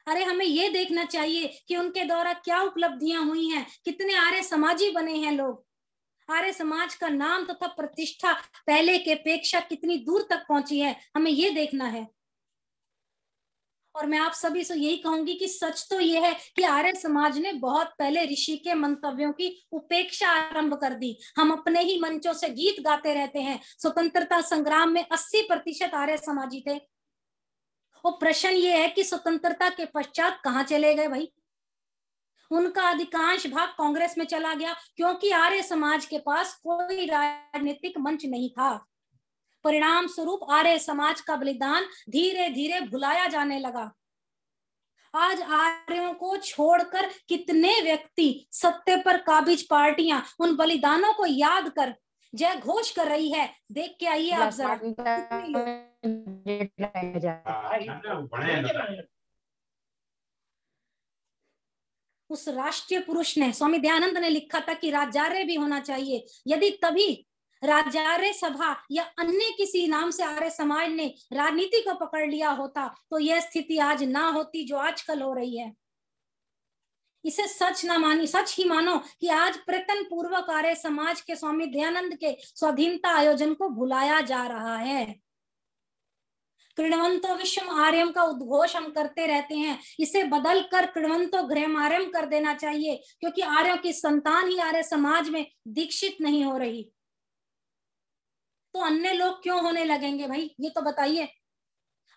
अरे हमें ये देखना चाहिए कि उनके द्वारा क्या उपलब्धियां हुई हैं, कितने आर्य समाजी बने हैं लोग, आर्य समाज का नाम तथा प्रतिष्ठा पहले के अपेक्षा कितनी दूर तक पहुंची है, हमें ये देखना है। और मैं आप सभी से यही कहूंगी कि सच तो यह है कि आर्य समाज ने बहुत पहले ऋषि के मंतव्यों की उपेक्षा आरंभ कर दी। हम अपने ही मंचों से गीत गाते रहते हैं। स्वतंत्रता संग्राम में 80% आर्य समाजी थे। और प्रश्न ये है कि स्वतंत्रता के पश्चात कहाँ चले गए भाई? उनका अधिकांश भाग कांग्रेस में चला गया, क्योंकि आर्य समाज के पास कोई राजनीतिक मंच नहीं था। परिणाम स्वरूप आर्य समाज का बलिदान धीरे धीरे भुलाया जाने लगा। आज आर्यों को छोड़कर कितने व्यक्ति, सत्य पर काबिज पार्टियां उन बलिदानों को याद कर जय घोष कर रही है। देख के आइए आप जरा। उस राष्ट्रीय पुरुष ने, स्वामी दयानंद ने लिखा था कि राजार्य भी होना चाहिए। यदि तभी राजार्य सभा या अन्य किसी नाम से आर्य समाज ने राजनीति को पकड़ लिया होता, तो यह स्थिति आज ना होती जो आजकल हो रही है। इसे सच ना मानी, सच ही मानो कि आज प्रयत्न पूर्वक आर्य समाज के स्वामी दयानंद के स्वाधीनता आयोजन को भुलाया जा रहा है। कृण्वंतो विश्वम आर्यम का उद्घोष हम करते रहते हैं, इसे बदल कर कृण्वंतो गृहम आर्यम कर देना चाहिए, क्योंकि आर्यों की संतान ही आर्य समाज में दीक्षित नहीं हो रही। तो अन्य लोग क्यों होने लगेंगे भाई? ये तो बताइए।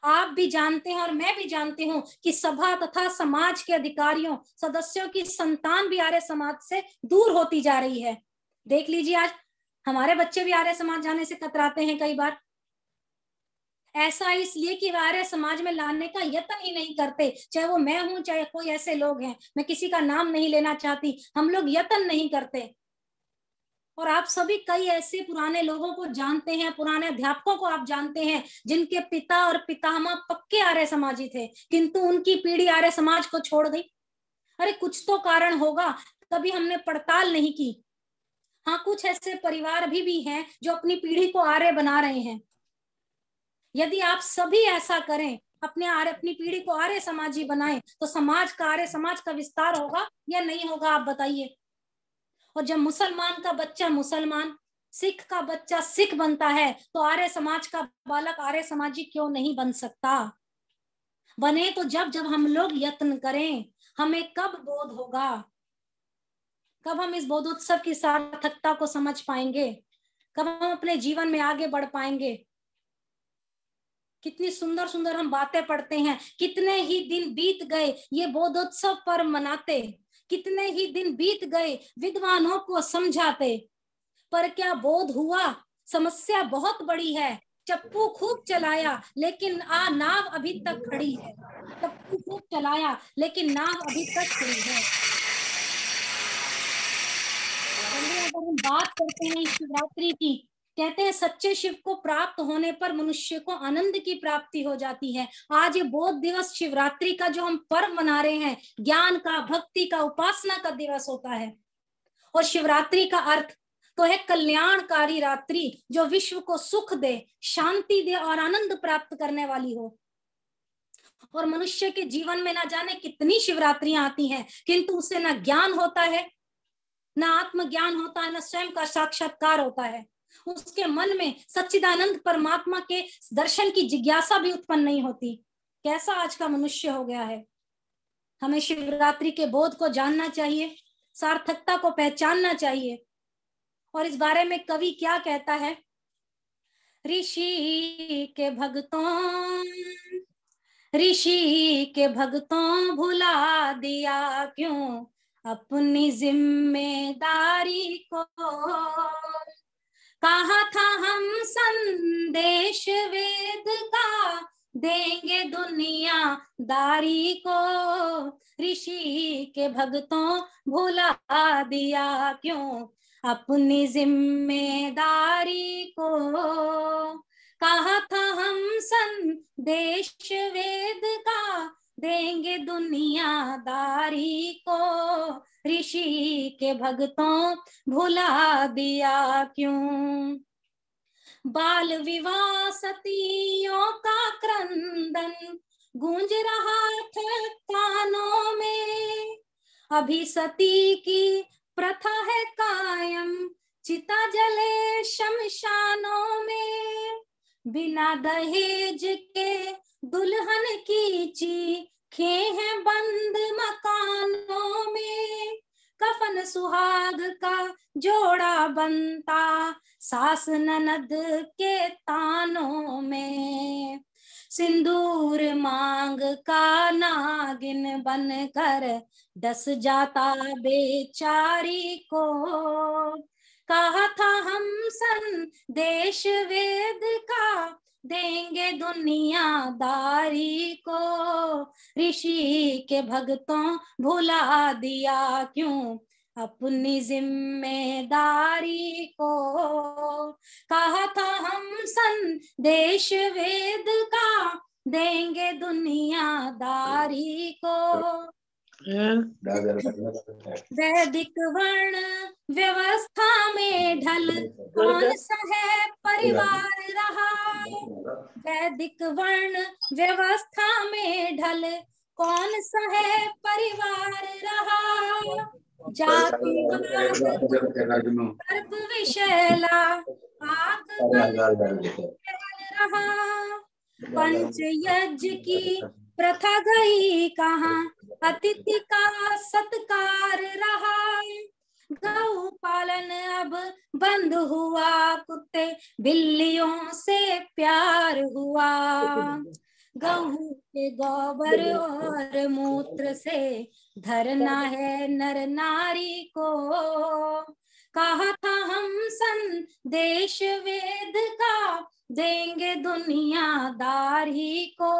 आप भी जानते हैं और मैं भी जानती हूँ कि सभा तथा समाज के अधिकारियों, सदस्यों की संतान भी आर्य समाज से दूर होती जा रही है। देख लीजिए, आज हमारे बच्चे भी आर्य समाज जाने से कतराते हैं कई बार। ऐसा इसलिए कि वे आर्य समाज में लाने का यत्न ही नहीं करते। चाहे वो मैं हूं, चाहे कोई ऐसे लोग हैं, मैं किसी का नाम नहीं लेना चाहती, हम लोग यत्न नहीं करते। और आप सभी कई ऐसे पुराने लोगों को जानते हैं, पुराने अध्यापकों को आप जानते हैं जिनके पिता और पितामह पक्के आर्य समाजी थे, किंतु उनकी पीढ़ी आर्य समाज को छोड़ गई। अरे कुछ तो कारण होगा, कभी हमने पड़ताल नहीं की। हाँ, कुछ ऐसे परिवार भी हैं जो अपनी पीढ़ी को आर्य बना रहे हैं। यदि आप सभी ऐसा करें, अपनी पीढ़ी को आर्य समाजी बनाएं, तो समाज का, आर्य समाज का विस्तार होगा या नहीं होगा, आप बताइए। और जब मुसलमान का बच्चा मुसलमान, सिख का बच्चा सिख बनता है, तो आर्य समाज का बालक आर्य समाजी क्यों नहीं बन सकता? बने तो जब हम लोग यत्न करें। हमें कब बोध होगा, कब हम इस बोधोत्सव की सार्थकता को समझ पाएंगे, कब हम अपने जीवन में आगे बढ़ पाएंगे? कितनी सुंदर सुंदर हम बातें पढ़ते हैं। कितने ही दिन बीत गए ये बोधोत्सव पर्व मनाते, कितने ही दिन बीत गए विद्वानों को समझाते, पर क्या बोध हुआ? समस्या बहुत बड़ी है। चप्पू खूब चलाया लेकिन नाव अभी तक खड़ी है। चप्पू खूब चलाया लेकिन नाव अभी तक खड़ी है। अगर हम बात करते हैं शिवरात्रि की, कहते हैं सच्चे शिव को प्राप्त होने पर मनुष्य को आनंद की प्राप्ति हो जाती है। आज ये बोध दिवस शिवरात्रि का जो हम पर्व मना रहे हैं, ज्ञान का, भक्ति का, उपासना का दिवस होता है। और शिवरात्रि का अर्थ तो है कल्याणकारी रात्रि, जो विश्व को सुख दे, शांति दे और आनंद प्राप्त करने वाली हो। और मनुष्य के जीवन में ना जाने कितनी शिवरात्रियां आती हैं, किंतु उससे ना ज्ञान होता है, ना आत्मज्ञान होता है, ना स्वयं का साक्षात्कार होता है। उसके मन में सच्चिदानंद परमात्मा के दर्शन की जिज्ञासा भी उत्पन्न नहीं होती। कैसा आज का मनुष्य हो गया है। हमें शिवरात्रि के बोध को जानना चाहिए, सार्थकता को पहचानना चाहिए। और इस बारे में कवि क्या कहता है? ऋषि के भक्तों भुला दिया क्यों अपनी जिम्मेदारी को। कहा था हम संदेश वेद का देंगे दुनियादारी को। ऋषि के भक्तों भुला दिया क्यों अपनी जिम्मेदारी को। कहा था हम संदेश वेद का देंगे दुनियादारी को। ऋषि के भक्तों भुला दिया क्यों। बाल विवाह सतियों का क्रंदन गूंज रहा है कानों में। अभी सती की प्रथा है कायम, चिता जले शमशानों में। बिना दहेज के दुल्हन की चीखें हैं बंद मकानों में। कफन सुहाग का जोड़ा बनता सास ननद के तानों में। सिंदूर मांग का नागिन बनकर डस जाता बेचारी को। कहा था हम संदेश वेद का देंगे दुनियादारी को। ऋषि के भक्तों भुला दिया क्यों अपनी जिम्मेदारी को। कहा था हम संदेश वेद का देंगे दुनियादारी को। वैदिक वर्ण व्यवस्था में ढल कौन सा है परिवार रहा। वैदिक वर्ण व्यवस्था में ढल कौन सा है परिवार रहा। जातिवाद गर्भ विषैला आग रहा। पंच यज्ञ की प्रथा गई कहाँ, अतिथि का सत्कार रहा। गौ पालन अब बंद हुआ, कुत्ते बिल्लियों से प्यार हुआ। गऊ के गोबर और मूत्र से धरना है नर नारी को। कहा था हम संदेश वेद का देंगे दुनियादारी को।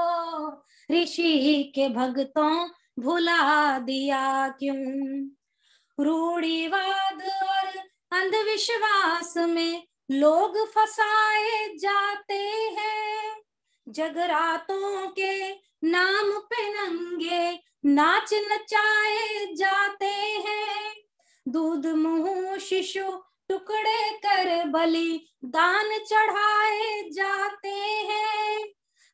ऋषि के भक्तों भुला दिया क्यों। रूढ़िवाद और अंधविश्वास में लोग फंसाए जाते हैं, जगरातों के नाम पे नंगे नाच नचाए जाते हैं, दूध मुंह शिशु टुकड़े कर बलि दान चढ़ाए जाते हैं,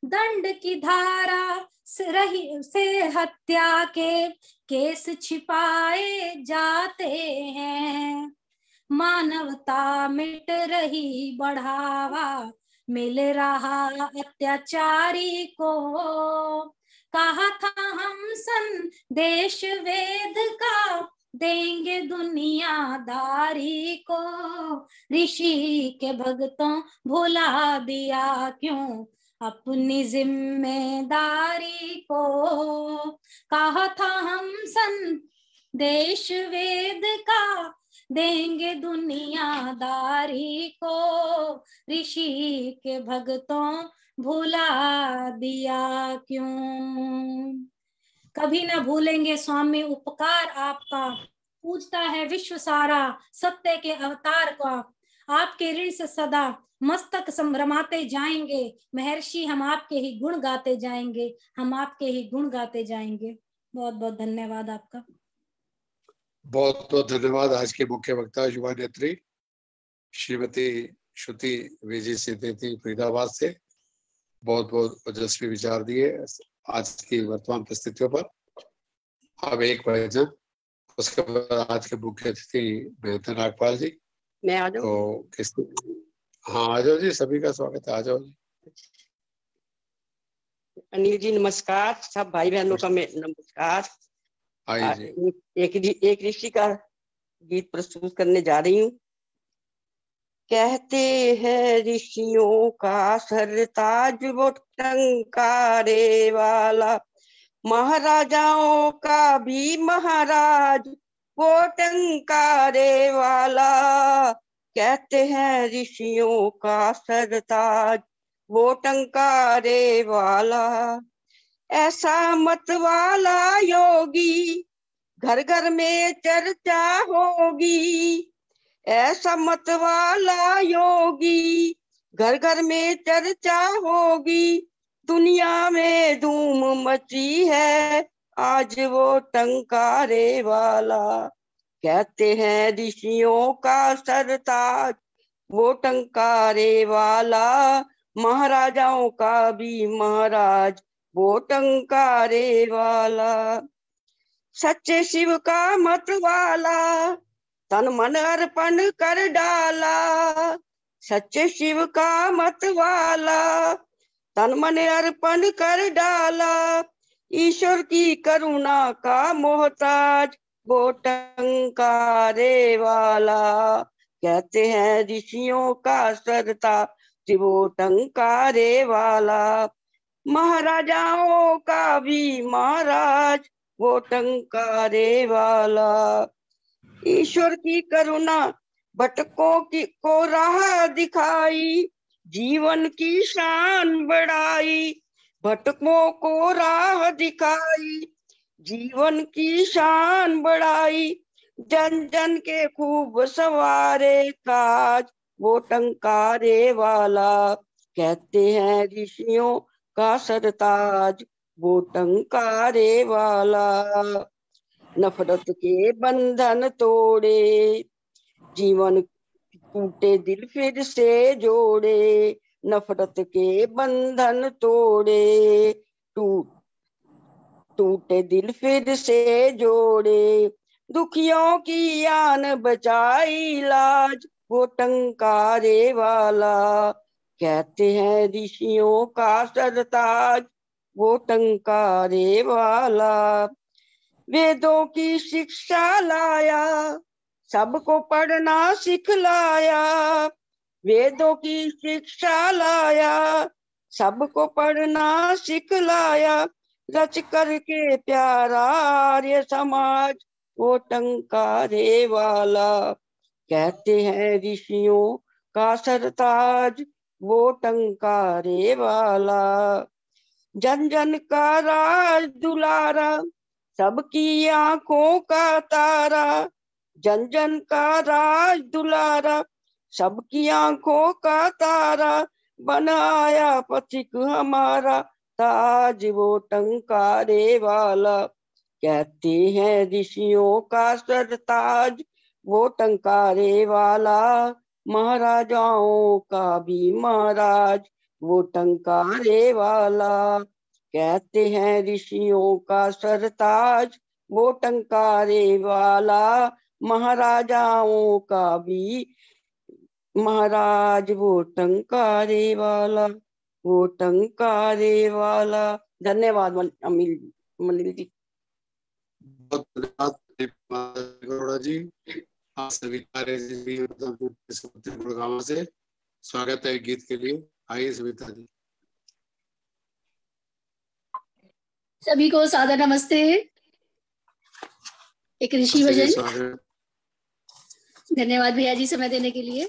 दंड की धारा से हत्या के केस छिपाए जाते हैं, मानवता मिट रही बढ़ावा मिल रहा अत्याचारी को, कहा था हम संदेश वेद का देंगे दुनियादारी को, ऋषि के भक्तों भुला दिया क्यों अपनी जिम्मेदारी को, कहा था हम संदेश वेद का देंगे दुनियादारी को, ऋषि के भक्तों भुला दिया क्यों। कभी ना भूलेंगे स्वामी उपकार आपका, पूजता है विश्व सारा सत्य के अवतार का, आपके ऋण से सदा मस्तक संभ्रमाते जाएंगे, महर्षि हम आपके ही गुण गाते जाएंगे, हम आपके ही गुण गाते जाएंगे। बहुत बहुत धन्यवाद आपका। बहुत बहुत धन्यवाद। आज के मुख्य वक्ता युवा नेत्री श्रीमती श्रुति विजय सिद्धि फरीदाबाद से बहुत बहुत ओजस्वी विचार दिए आज की वर्तमान परिस्थितियों पर। अब एक भजन, उसके बाद आज के मुख्य अतिथि मेहता नागपाल जी। मैं आ जाऊं? तो किस, हाँ आ जाओ जी, सभी का स्वागत है, आ जाओ जी। अनिल जी नमस्कार, सब भाई बहनों का नमस्कार। आइए जी। एक ऋषि का गीत प्रस्तुत करने जा रही हूँ। कहते हैं ऋषियों का सरताज वो टंकारे वाला, महाराजाओं का भी महाराज वो टंकारे वाला। कहते हैं ऋषियों का सरताज वो टंकारे वाला, ऐसा मत वाला योगी घर घर में चर्चा होगी, ऐसा मत वाला योगी घर घर में चर्चा होगी। दुनिया में धूम मची है आज वो टंकारे वाला। कहते हैं ऋषियों का सरताज वो टंकारे वाला, महाराजाओं का भी महाराज वो टंकारे वाला। सच्चे शिव का मत वाला तन मन अर्पण कर डाला, सच्चे शिव का मत वाला तन मन अर्पण कर डाला। ईश्वर की करुणा का मोहताज वो टंकारे वाला। कहते हैं ऋषियों का सरताज वो टंकारे वाला, महाराजाओं का भी महाराज वो टंकारे वाला। ईश्वर की करुणा भटकों की को राह दिखाई, जीवन की शान बढ़ाई। भटकों को राह दिखाई, जीवन की शान बढ़ाई। जन जन के खूब सवारे काज वो टंकारे वाला। कहते हैं ऋषियों का सरताज वो टंकारे वाला। नफरत के बंधन तोड़े, जीवन टूटे दिल फिर से जोड़े। नफरत के बंधन तोड़े, टूटे दिल फिर से जोड़े। दुखियों की आन बचाई लाज वो टंकारे वाला। कहते हैं ऋषियों का सरताज वो टंकारे वाला। वेदों की शिक्षा लाया, सबको पढ़ना सिखलाया। वेदों की शिक्षा लाया, सबको पढ़ना सिखलाया। रच करके प्यारा आर्य समाज वो टंकारे वाला। कहते हैं ऋषियों का सरताज वो टंकारे वाला। जन जन का राज दुलारा, सबकी आंखों का तारा। जन जन का राज दुलारा, सबकी आंखों का तारा, बनाया पथिक हमारा, ताज वो टंकारे वाला। कहते हैं ऋषियों का सरताज वो टंकारे वाला, महाराजाओं का भी महाराज वो टंकारे वाला। कहते हैं ऋषियों का सरताज वो टंकारे वाला, महाराजाओं का भी महाराज वो टंकारे वाला, वो टंकारे वाला। धन्यवाद मनिल जी। बहुत धन्यवाद गौड़ा जी। आप सभी गुड़गांव से स्वागत है गीत के लिए। आइए सविता जी। सभी को सादर नमस्ते। एक ऋषि भजन। धन्यवाद भैया जी समय देने के लिए।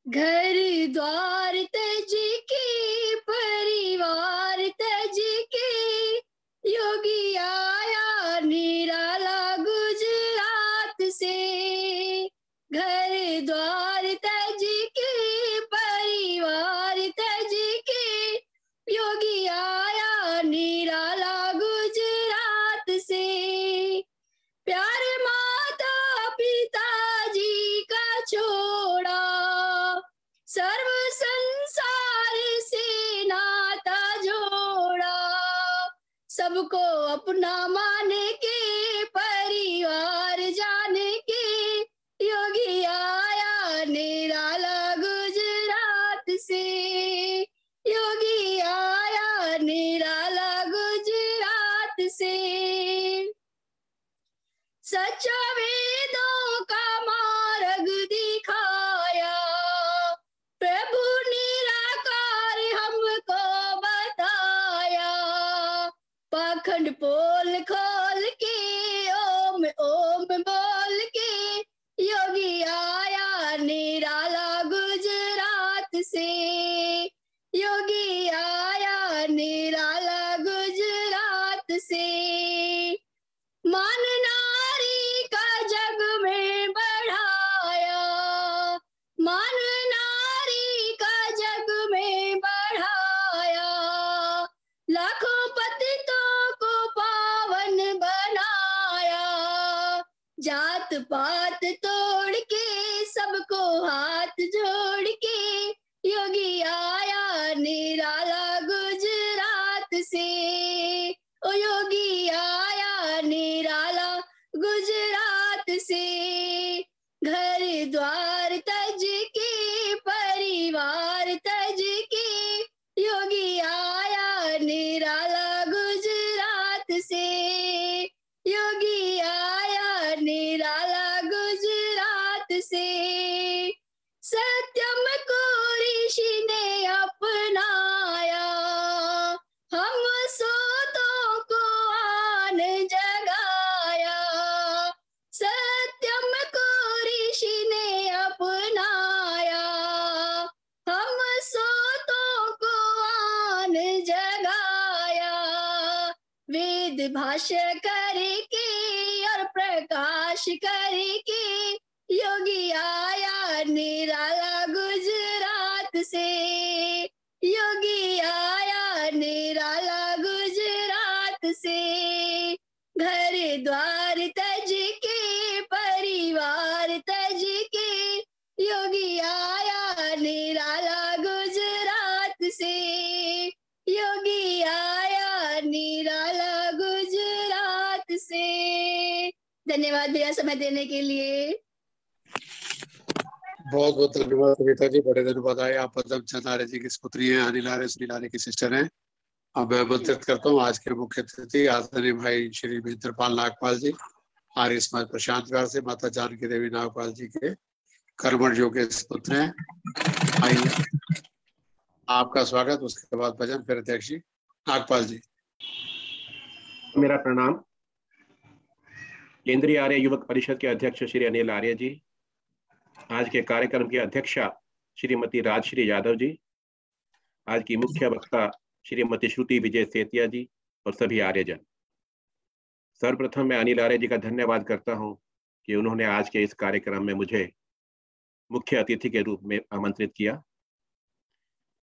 घर द्वार तज के परिवार तज के, योगी आया निराला गुजरात से। घर द्वार तज के परिवार तज के, योगी आया निराला गुजरात से। प्यारे माता पिताजी का छोड़ा, सर्व संसार से नाता जोड़ा। सबको अपना माने के परिवार जाने के, योगी आया निराला गुजरात से। योगी आया निराला गुजरात से। सच्चा वेदों का मार्ग दिखाया, प्रभु निराकार हमको बताया। पाखंड पोल खोल के ओम ओम बोल के, योगी आया निराला गुजरात से। योगी आया निराला गुजरात से। मान नारी का जग में बढ़ाया, मान नारी का जग में बढ़ाया। लाखों पतितों को पावन बनाया। जात पात तोड़ के सबको हाथ जोड़ के, योगी आया निराला गुजरात से। ओ योगी आया निराला गुजरात से। घर द्वार तज के परिवार तज के, योगी आया निराला गुजरात से। योगी आया निराला गुजरात से। सत्यम को ऋषि ने अपनाया, हम सोतों को आन जगाया। सत्यम को ऋषि ने अपनाया, हम सोतों को आन जगाया। वेद भाष्य करके और प्रकाश करके, योगी आया निराला गुजरात से। योगी आया निराला गुजरात से। घर द्वार तज के परिवार तज के, योगी आया निराला गुजरात से। योगी आया निराला गुजरात से। धन्यवाद भैया समय देने के लिए। बहुत बहुत धन्यवाद सविता जी। बड़े धन्यवाद आए। आप पद्म चंद आर्य जी की पुत्री हैं, अनिल आर्य सुनील आर्य की सिस्टर हैं। अब मैं आमंत्रित करता हूँ आज के मुख्य अतिथि आदरणीय भाई श्री महेंद्रपाल नागपाल जी, आर्य समाज प्रशांत विहार से, माता जानकी देवी नागपाल जी के कर्मठ योग के पुत्र हैं। आइए आपका स्वागत। उसके बाद भजन, फिर अध्यक्ष जी नागपाल जी। मेरा प्रणाम। केंद्रीय आर्य युवक परिषद के अध्यक्ष श्री अनिल आर्य जी, आज के कार्यक्रम की अध्यक्षा श्रीमती राजश्री यादव जी, आज की मुख्य वक्ता श्रीमती श्रुति विजय सेतिया जी और सभी आर्यजन। सर्वप्रथम मैं अनिल आर्य जी का धन्यवाद करता हूं कि उन्होंने आज के इस कार्यक्रम में मुझे मुख्य अतिथि के रूप में आमंत्रित किया।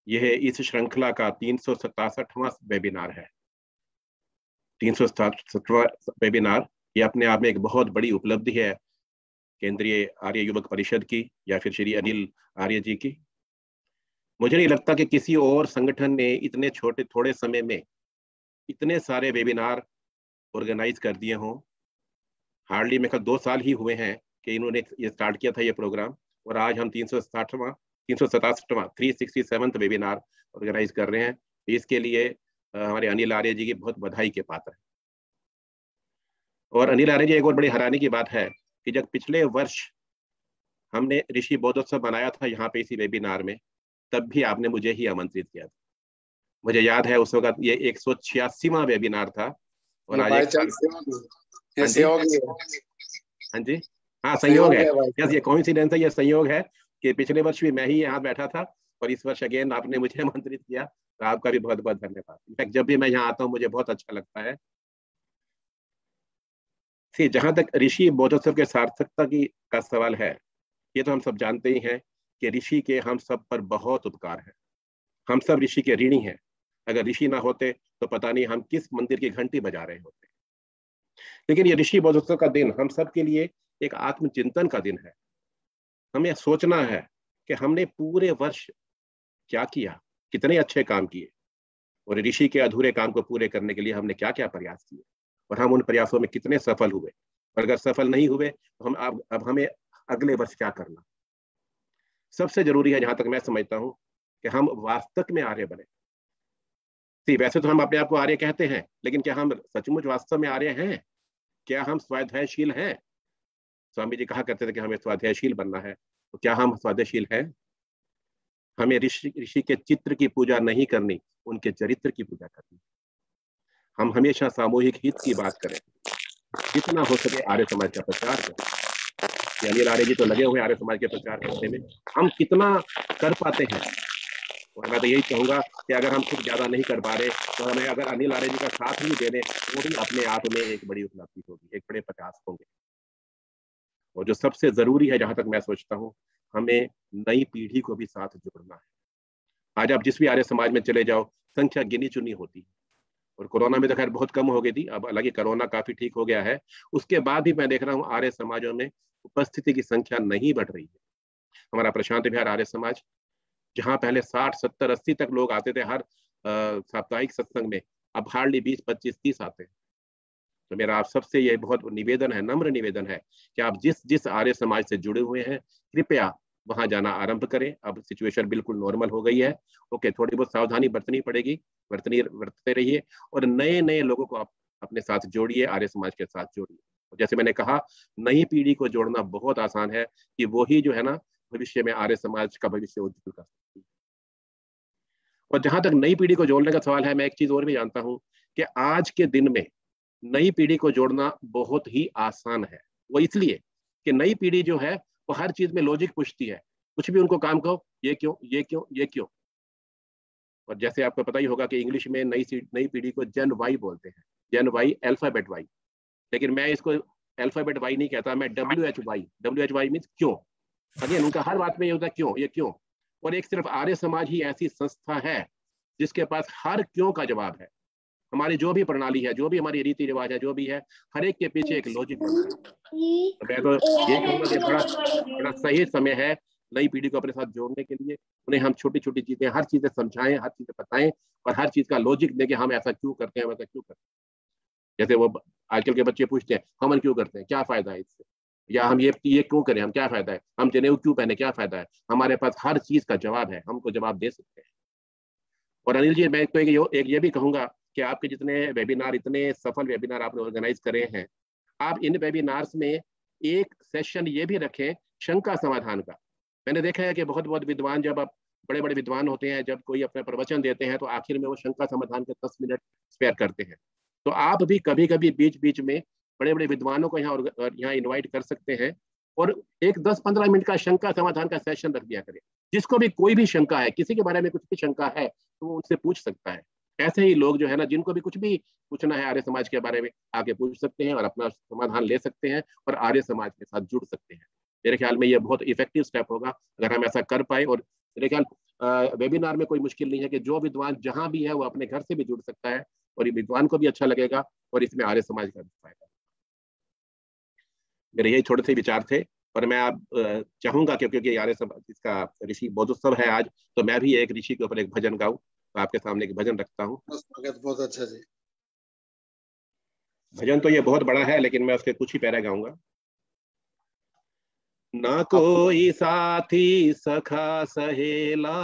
यह इस श्रृंखला का 367वां वेबिनार है। 367वां वेबिनार ये अपने आप में एक बहुत बड़ी उपलब्धि है केंद्रीय आर्य युवक परिषद की या फिर श्री अनिल आर्य जी की। मुझे नहीं लगता कि किसी और संगठन ने इतने थोड़े समय में इतने सारे वेबिनार ऑर्गेनाइज कर दिए हों। हार्डली मेरे ख्याल 2 साल ही हुए हैं कि इन्होंने ये स्टार्ट किया था ये प्रोग्राम, और आज हम 367वां वेबिनार ऑर्गेनाइज कर रहे हैं। इसके लिए हमारे अनिल आर्य जी की बहुत बधाई के पात्र है। और अनिल आर्य जी, एक और बड़ी हैरानी की बात है कि जब पिछले वर्ष हमने ऋषि बोधोत्सव बनाया था यहाँ पे इसी वेबिनार में, तब भी आपने मुझे ही आमंत्रित किया था। मुझे याद है उस वक्त ये 186वां वेबिनार था और आज हाँ जी, हाँ संयोग है, यस, ये कोइंसिडेंस है, ये संयोग है कि पिछले वर्ष भी मैं ही यहाँ बैठा था और इस वर्ष अगेन आपने मुझे आमंत्रित किया, तो आपका भी बहुत बहुत धन्यवाद। इनफैक्ट जब भी मैं यहाँ आता हूँ मुझे बहुत अच्छा लगता है। जहां तक ऋषि बोधोत्सव के सार्थकता का सवाल है, ये तो हम सब जानते ही हैं कि ऋषि के हम सब पर बहुत उपकार है। हम सब ऋषि के ऋणी हैं। अगर ऋषि ना होते तो पता नहीं हम किस मंदिर की घंटी बजा रहे होते। लेकिन ये ऋषि बोधोत्सव का दिन हम सब के लिए एक आत्मचिंतन का दिन है। हमें सोचना है कि हमने पूरे वर्ष क्या किया, कितने अच्छे काम किए, और ऋषि के अधूरे काम को पूरे करने के लिए हमने क्या क्या प्रयास किए, और हम उन प्रयासों में कितने सफल हुए, और अगर सफल नहीं हुए तो हम अब हमें अगले वर्ष क्या करना। सबसे जरूरी है, जहां तक मैं समझता हूं, कि हम वास्तव में आर्य बने। वैसे तो हम अपने आप को आर्य कहते हैं, लेकिन क्या हम सचमुच वास्तव में आर्य हैं? क्या हम स्वाध्यायशील हैं? स्वामी जी कहा करते थे कि हमें स्वाध्यायशील बनना है, तो क्या हम स्वाध्यायशील हैं? हमें ऋषि के चित्र की पूजा नहीं करनी, उनके चरित्र की पूजा करनी। हम हमेशा सामूहिक हित की बात करें, जितना हो सके आर्य समाज का प्रचार करें। अनिल आर्य जी तो लगे हुए आर्य समाज के प्रचार करने में, हम कितना कर पाते हैं? और मैं तो यही कहूंगा कि अगर हम खुद ज्यादा नहीं कर पा रहे तो हमें अगर अनिल आर्य जी का साथ भी दे दें, वो भी अपने आप में एक बड़ी उपलब्धि होगी, एक बड़े प्रयास होंगे। और जो सबसे जरूरी है, जहां तक मैं सोचता हूँ, हमें नई पीढ़ी को भी साथ जोड़ना है। आज आप जिस भी आर्य समाज में चले जाओ, संख्या गिनी चुनी होती है, और कोरोना में तो खैर बहुत कम हो गई थी, अब हालांकि कोरोना काफी ठीक हो गया है। उसके बाद भी मैं देख रहा हूँ आर्य समाजों में उपस्थिति की संख्या नहीं बढ़ रही है। हमारा प्रशांत विहार आर्य समाज, जहां पहले 60, 70, 80 तक लोग आते थे हर साप्ताहिक सत्संग में, अब हार्डली 20, 25, 30 आते हैं। तो मेरा आप सबसे ये बहुत निवेदन है, नम्र निवेदन है, कि आप जिस आर्य समाज से जुड़े हुए हैं, कृपया वहां जाना आरंभ करें। अब सिचुएशन बिल्कुल नॉर्मल हो गई है। ओके, थोड़ी बहुत सावधानी बरतनी पड़ेगी, बरतते रहिए, और नए नए लोगों को आप अपने साथ जोड़िए, आर्य समाज के साथ जोड़िए। जैसे मैंने कहा, नई पीढ़ी को जोड़ना बहुत आसान है, कि वो ही जो है ना भविष्य में आर्य समाज का भविष्य उज्जवल कर सकती है। और जहां तक नई पीढ़ी को जोड़ने का सवाल है, मैं एक चीज और भी जानता हूं कि आज के दिन में नई पीढ़ी को जोड़ना बहुत ही आसान है। वो इसलिए कि नई पीढ़ी जो है वो हर चीज में लॉजिक पूछती है। कुछ भी उनको काम कहो, ये क्यों, ये क्यों, ये क्यों। और जैसे आपको पता ही होगा कि इंग्लिश में नई पीढ़ी को जेन वाई बोलते हैं, जेन वाई, अल्फाबेट वाई। लेकिन मैं इसको अल्फाबेट वाई नहीं कहता, मैं WHY। WHY मीन्स क्यों। अगेन उनका हर बात में ये होता है क्यों, ये क्यों। और एक सिर्फ आर्य समाज ही ऐसी संस्था है जिसके पास हर क्यों का जवाब है। हमारी जो भी प्रणाली है, जो भी हमारी रीति रिवाज है, जो भी है, हर एक के पीछे एक लॉजिक बनता है। तो मैं तो ये कहूँगा कि बड़ा सही समय है नई पीढ़ी को अपने साथ जोड़ने के लिए। उन्हें हम छोटी छोटी चीजें, हर चीजें समझाएं, हर चीजें बताएं, और हर चीज का लॉजिक दें कि हम ऐसा क्यों करते हैं, वैसा क्यों करते हैं। जैसे वो आजकल के बच्चे पूछते हैं, हवन क्यों करते हैं, क्या फायदा है इससे, या हम ये क्यों करें, हम क्या फायदा है, हम जनेऊ क्यों पहने, क्या फायदा है। हमारे पास हर चीज का जवाब है, हमको जवाब दे सकते हैं। और अनिल जी, मैं तो एक ये भी कहूंगा कि आपके जितने वेबिनार, इतने सफल वेबिनार आपने ऑर्गेनाइज करे हैं, आप इन वेबिनार्स में एक सेशन ये भी रखें शंका समाधान का। मैंने देखा है कि बहुत विद्वान, जब आप बड़े बड़े विद्वान होते हैं, जब कोई अपना प्रवचन देते हैं तो आखिर में वो शंका समाधान के 10 मिनट स्पेयर करते हैं। तो आप भी कभी कभी बीच बीच में बड़े बड़े विद्वानों को यहाँ इन्वाइट कर सकते हैं, और एक 10-15 मिनट का शंका समाधान का सेशन रख दिया करें। जिसको भी कोई भी शंका है, किसी के बारे में कुछ भी शंका है, तो वो उनसे पूछ सकता है। ऐसे ही लोग जो है ना, जिनको भी कुछ भी पूछना है आर्य समाज के बारे में, आके पूछ सकते हैं और अपना समाधान ले सकते हैं और आर्य समाज के साथ जुड़ सकते हैं। मेरे ख्याल में ये बहुत इफेक्टिव स्टेप होगा अगर हम ऐसा कर पाए। और मेरे ख्याल वेबिनार में कोई मुश्किल नहीं है कि जो विद्वान जहां भी है वो अपने घर से भी जुड़ सकता है और ये विद्वान को भी अच्छा लगेगा और इसमें आर्य समाज का भी फायदा। मेरे यही छोटे से विचार थे और मैं आप चाहूंगा क्योंकि आर्य समाज इसका ऋषि बोधोत्सव है आज, तो मैं भी एक ऋषि के ऊपर एक भजन गाऊं। तो आपके सामने एक भजन रखता हूँ। बहुत अच्छा जी। भजन तो ये बहुत बड़ा है लेकिन मैं उसके कुछ ही पैरा गाऊंगा। ना कोई साथी सखा सहेला,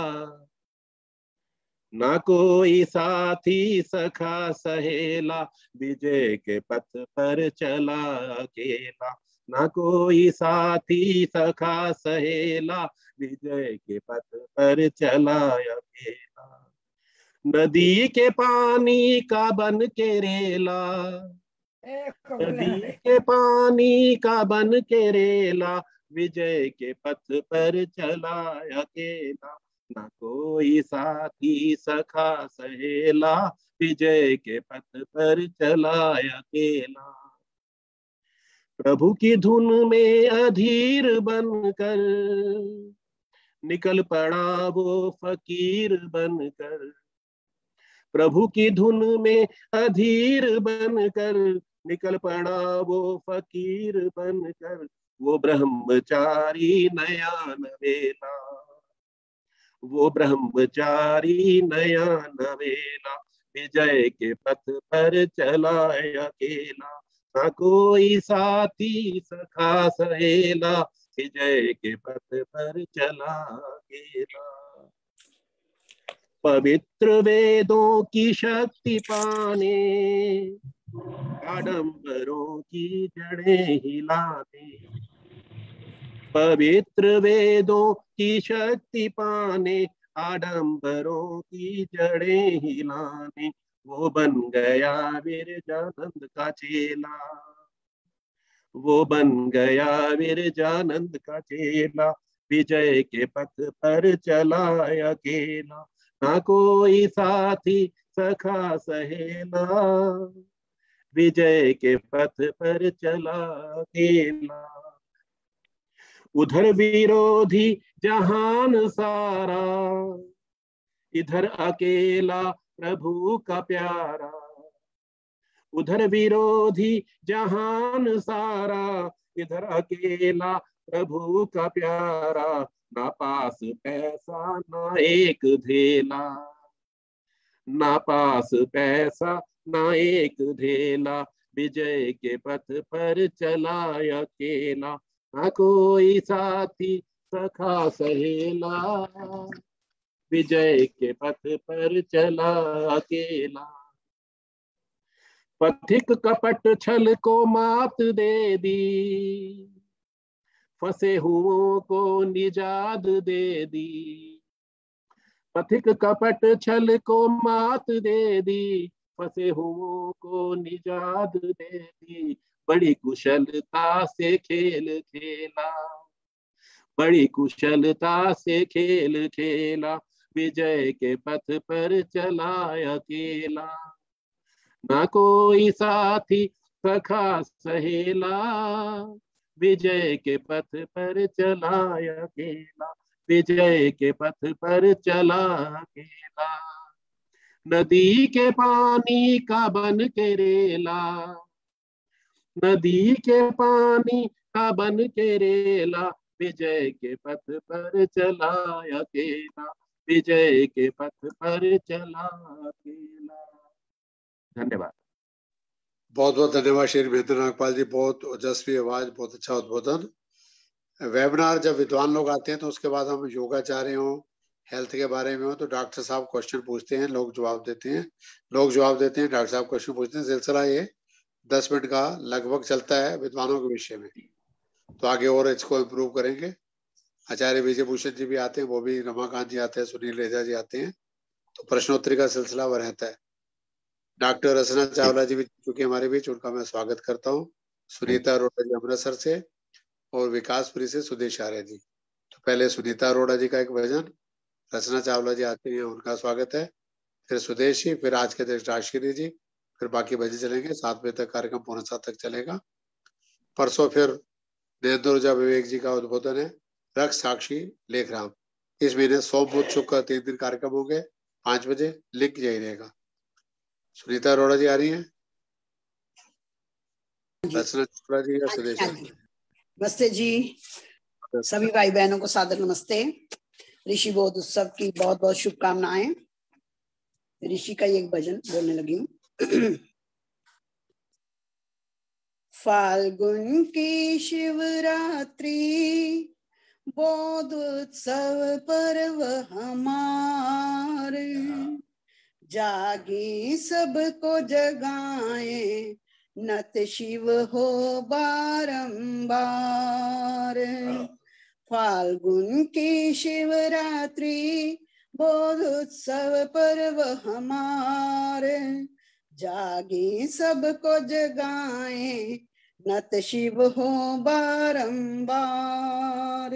ना कोई साथी सखा सहेला, विजय के पथ पर चला अकेला। ना कोई साथी सखा सहेला, विजय के पथ पर चला अकेला। नदी के पानी का बन के रेला, नदी के पानी का बन के रेला, विजय के पथ पर चला अकेला। ना कोई साथी सखा सहेला, विजय के पथ पर चला अकेला। प्रभु की धुन में अधीर बनकर निकल पड़ा वो फकीर बनकर। प्रभु की धुन में अधीर बनकर निकल पड़ा वो फकीर बनकर। वो ब्रह्मचारी नया नवेला, वो ब्रह्मचारी नया नवेला, विजय के पथ पर चला अकेला। ना कोई साथी सखा सहेला, विजय के पथ पर चला अकेला। पवित्र वेदों की शक्ति पाने, आडंबरों की जड़ें हिलाने। पवित्र वेदों की शक्ति पाने, आडंबरों की जड़ें हिलाने। वो बन गया विरजानंद का चेला, वो बन गया विरजानंद का चेला, विजय के पथ पर चला अकेला। ना कोई साथी सखा सहेला, विजय के पथ पर चला अकेला। उधर विरोधी जहान सारा, इधर अकेला प्रभु का प्यारा। उधर विरोधी जहान सारा, इधर अकेला प्रभु का प्यारा। ना पास पैसा ना एक धेला, ना पास पैसा ना एक धेला, विजय के पथ पर चला अकेला। ना कोई साथी सखा सहेला, विजय के पथ पर चला अकेला। पथिक कपट छल को मात दे दी, फंसे हुओं को निजात दे दी। पथिक कपट छल को मात दे दी, फंसे हुओं को निजात दे दी। बड़ी कुशलता से खेल खेला, बड़ी कुशलता से खेल खेला, विजय के पथ पर चला अकेला। ना कोई साथी सखा सहेला, विजय के पथ पर चला अकेला, विजय के पथ पर चला अकेला। नदी के पानी का बन के रेला, नदी के पानी का बन के रेला, विजय के पथ पर चला अकेला, विजय के पथ पर चला अकेला। धन्यवाद। बहुत बहुत धन्यवाद श्री महेंद्र नागपाल जी, बहुत ओजस्वी आवाज, बहुत अच्छा उद्बोधन। वेबिनार जब विद्वान लोग आते हैं तो उसके बाद हम योगाचार्य हो, हेल्थ के बारे में हो, तो डॉक्टर साहब क्वेश्चन पूछते हैं, लोग जवाब देते हैं, लोग जवाब देते हैं, डॉक्टर साहब क्वेश्चन पूछते हैं। सिलसिला ये 10 मिनट का लगभग चलता है विद्वानों के विषय में, तो आगे और इसको इम्प्रूव करेंगे। आचार्य विजय भूषण जी भी आते हैं, वो भी रमाकांत जी आते हैं, सुनील रेजा जी आते हैं, तो प्रश्नोत्तरी का सिलसिला वह रहता है। डॉक्टर रचना चावला जी भी चूंकि हमारे बीच, उनका मैं स्वागत करता हूँ। सुनीता अरोड़ा जी अमृतसर से और विकासपुरी से सुदेश आर्य जी। तो पहले सुनीता अरोड़ा जी का एक भजन, रचना चावला जी आते हैं, उनका स्वागत है, फिर स्वदेशी, फिर आज के अध्यक्ष राजश्री जी, फिर बाकी बजे चलेंगे। 7 बजे तक कार्यक्रम 6:45 तक चलेगा। परसों फिर नरेंद्र ऊर्जा विवेक जी का उद्बोधन है, रक्त साक्षी लेखराम। इस महीने सोम बुध शुक्र का 3 दिन कार्यक्रम होंगे 5 बजे। लिंक यही रहेगा। सुनीता अरोड़ा जी आ रही हैं, रचना चोपड़ा जी या सुदेश? नमस्ते जी, सभी भाई बहनों को सादर नमस्ते। ऋषि बोध उत्सव की बहुत बहुत शुभकामनाएं। ऋषि का एक भजन बोलने लगी हूँ। फाल्गुन की शिवरात्रि बोध उत्सव पर्व हमारे, जागी सबको जगाए नत शिव हो बारंबार। फाल्गुन की शिवरात्रि बोध उत्सव पर्व हमारे, जागी सबको जगाए नत शिव हो बारंबार।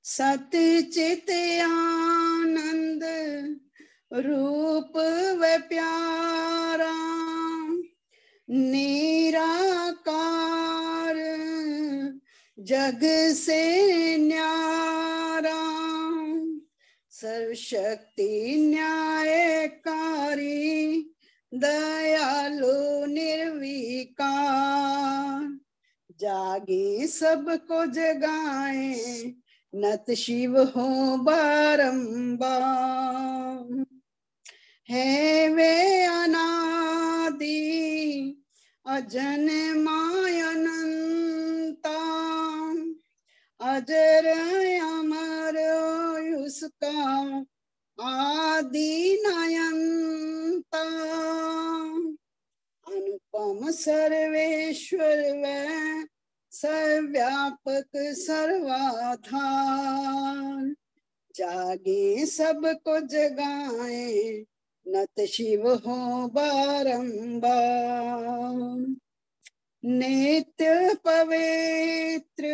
सत्य चित आनंद रूप व प्यारा, निराकार जग से न्यारा, सर्वशक्ति न्यायकारी दयालु निर्विकार, जागे सबको जगाए नत शिव हो बारंबार। है वे अनादि अजन मायनंता, अजर अमर उसका आदि नयंता, अनुपम सर्वेश्वर व सर्वव्यापक सर्वाधार, जागे सबको जगाए नत शिव हो बारंबार। नित्य पवित्र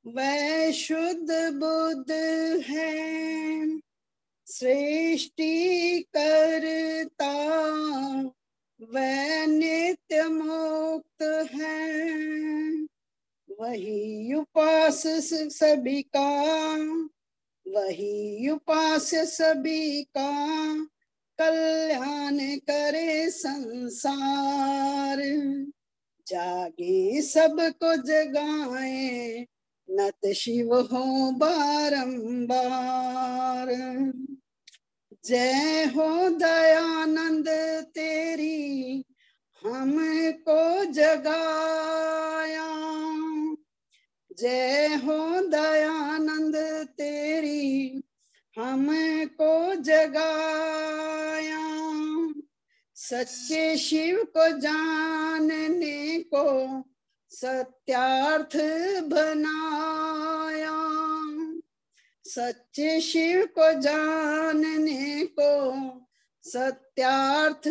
वै शुद्ध बुद्ध है, सृष्टि करता वै नित्य मुक्त है, वही उपास्य सभी का, वही उपास्य सभी का, कल्याण करे संसार, जागे सबको जगाए नत शिव हो बारंबार। जय हो दयानंद तेरी हमको जगाया, जय हो दयानंद तेरी हमको जगाया, सच्चे शिव को जानने को सत्यार्थ बनाया, सच्चे शिव को जानने को सत्यार्थ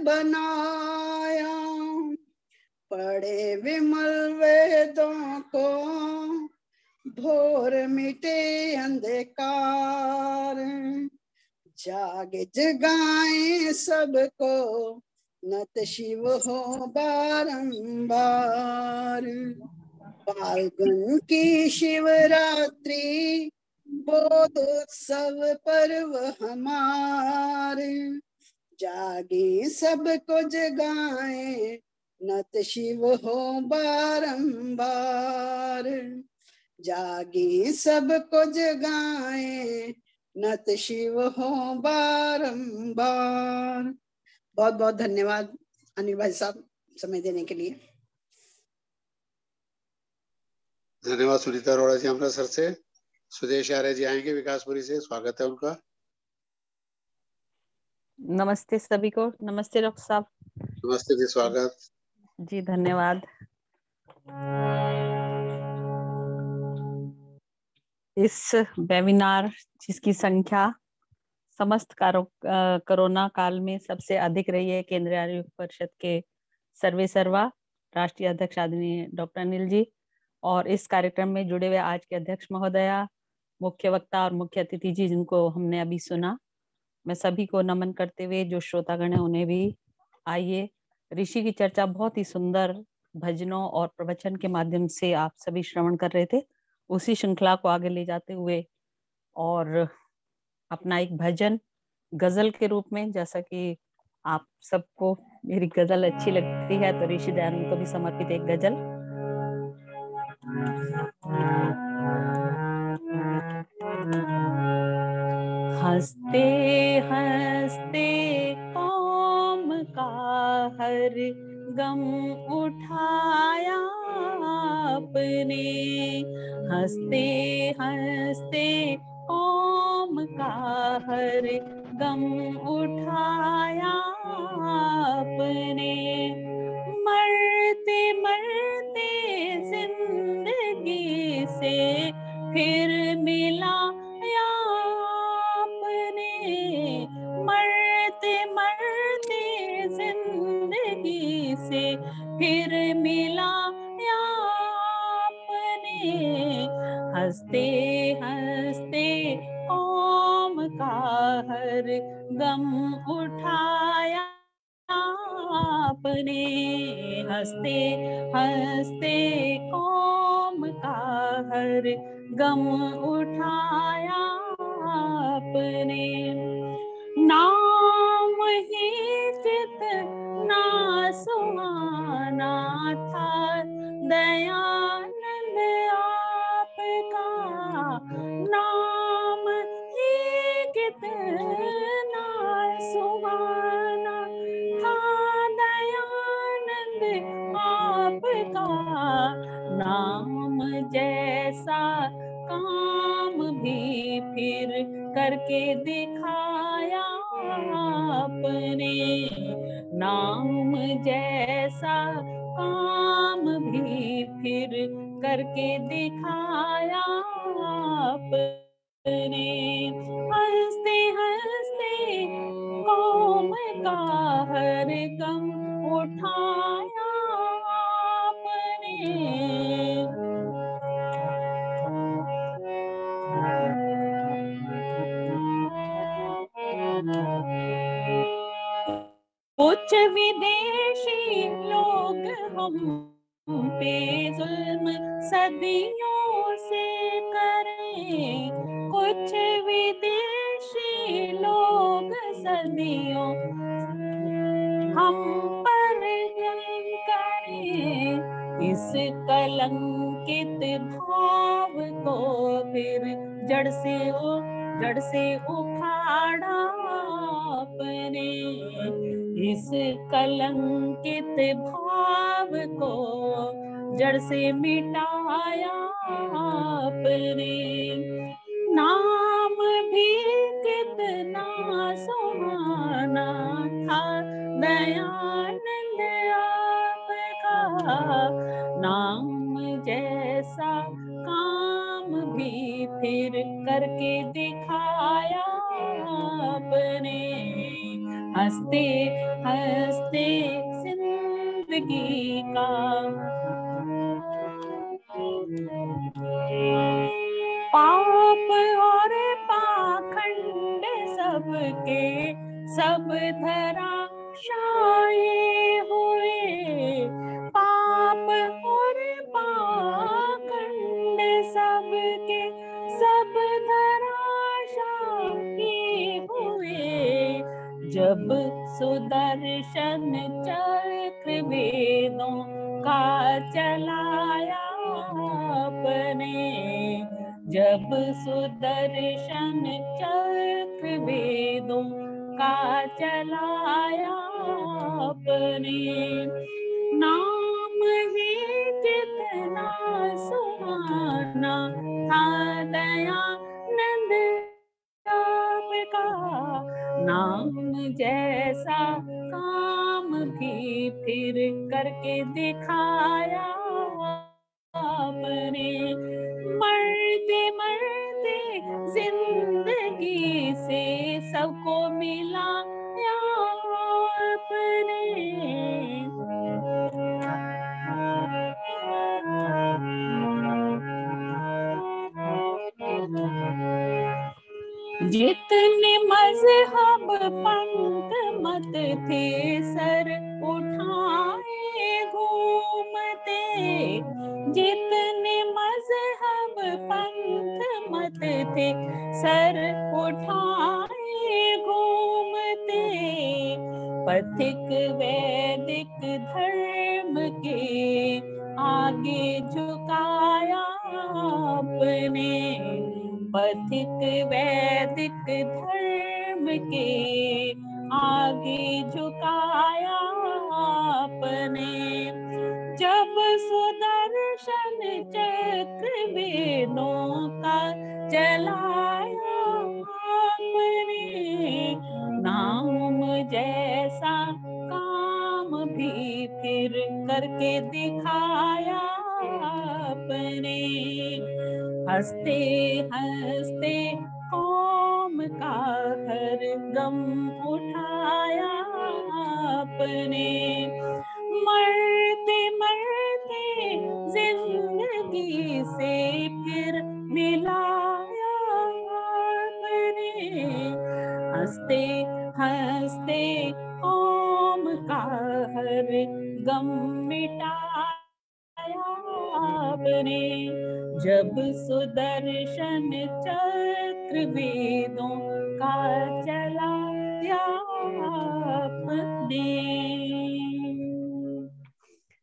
बनाया, पढ़े विमल वेदों को भोर मिटे अंधकार, जागे जगाए सबको नत शिव हो बारंबार। फाल्गुन की शिवरात्रि बोध उत्सव पर्व हमारे, जागे सबको जगाए नत शिव हो बारंबार, जागे सबको जगाए नत शिव हो बारंबार। बहुत बहुत धन्यवाद अनिल भाई साहब समय देने के लिए। धन्यवाद सुनीता अरोड़ा जी अमृतसर से। सुदेश आर्य जी आएंगे विकासपुरी से, स्वागत है उनका। नमस्ते सभी को। नमस्ते डॉक्टर साहब। नमस्ते जी, स्वागत जी, धन्यवाद। इस वेबिनार जिसकी संख्या समस्त कोरोना काल में सबसे अधिक रही है, केंद्रीय आयुर्वेद परिषद के सर्वे सर्वा राष्ट्रीय अध्यक्ष आदरणीय डॉक्टर अनिल जी, और इस कार्यक्रम में जुड़े हुए आज के अध्यक्ष महोदया, मुख्य वक्ता और मुख्य अतिथि जी जिनको हमने अभी सुना, मैं सभी को नमन करते हुए जो श्रोतागण है उन्हें भी आइए, ऋषि की चर्चा बहुत ही सुंदर भजनों और प्रवचन के माध्यम से आप सभी श्रवण कर रहे थे। उसी श्रृंखला को आगे ले जाते हुए और अपना एक भजन गजल के रूप में, जैसा कि आप सबको मेरी गजल अच्छी लगती है, तो ऋषि दयानंद को भी समर्पित एक गजल। हंसते हंसते कौम का हर गम उठाया आपने, हंसते हंसते कौम का हर गम उठाया आपने, मरते मरते जिंदगी से फिर मिलाया आपने, मरते मरते जिंदगी से फिर मिलाया आपने, हंसते हंसते कौम का हर गम उठाया आपने, हंसते हंसते कौम का हर गम उठाया आपने, नाम ही जितना सुहाना था दयानंद आपका, नाम ही कितना सुहाना था दयानंद आपका, नाम जैसा काम भी फिर करके दिखाया आपने, नाम जैसा काम भी फिर करके दिखाया आपने, हंसते हंसते कौम का हर गम उठाया आपने, कुछ विदेशी लोग हम पे जुल्म सदियों से करें, कुछ विदेशी लोग सदियों हम पर करें, इस कलंकित भाव को फिर जड़ से उखाड़ा आपने, इस कलंकित भाव को जड़ से मिटाया आपने, नाम भी कितना सुहाना था दयानंद आपका, नाम जैसा काम भी फिर करके दिखाया आपने, हंसते हंसते जिंदगी का पाप और पाखंड सबके सब धराशायी हुए, पाप और पाखंड सबके सब धराशायी हुए, जब सुदर्शन चक्र वेदों का चलाया आपने, जब सुदर्शन चक्र वेदों का चलाया आपने, नाम ही कितना सुहाना था दयानंद आपका, नाम जैसा काम भी फिर करके दिखाया आपने, मरते मरते जिंदगी से सबको मिलाया आपने, जितने मजहब पंथ मत थे सर उठाए घूमते, जितने मजहब पंथ मत थे सर उठाए घूमते, पथिक वैदिक धर्म के आगे झुकाया आपने, पथिक वैदिक धर्म के आगे झुकाया आपने, जब सुदर्शन चक्र वेदों का चलाया आपने, नाम जैसा काम भी फिर करके दिखाया आपने, हंसते हंसते कौम का हर गम उठाया आपने, मरते मरते जिंदगी से फिर मिलाया आपने, हंसते हंसते कौम का हर गम मिटाया आपने, जब सुदर्शन चक्र वेदों का चलाया आपने।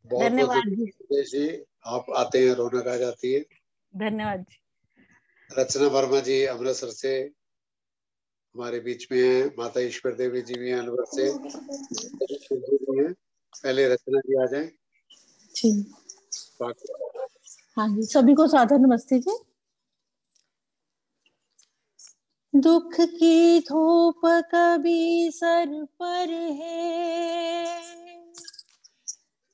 धन्यवाद जी। आप आते हैं रौनक आ जाती है। धन्यवाद जी। रचना वर्मा जी अमृतसर से हमारे बीच में हैं, माता ईश्वर देवी जी भी हैं अलवर से, पहले रचना जी आ जाएं। जी हाँ जी, सभी को सादर नमस्ते जी। दुख की धूप कभी सर पर है,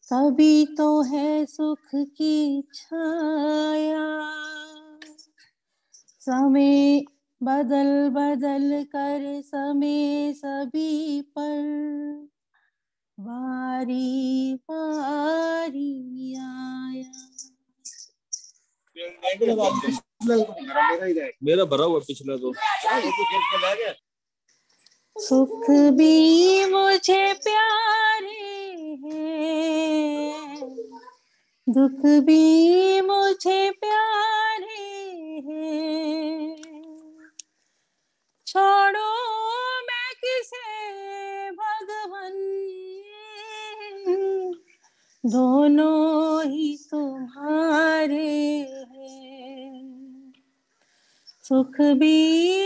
कभी तो है सुख की छाया, समय बदल बदल कर समय सभी पर बारी बारी आया। मेरा भरा हुआ पिछला तो सुख भी मुझे प्यारे हैं, दुख भी मुझे प्यारे हैं, छोड़ो मैं किसे भगवन, दोनों ही तुम्हारे हैं, सुख भी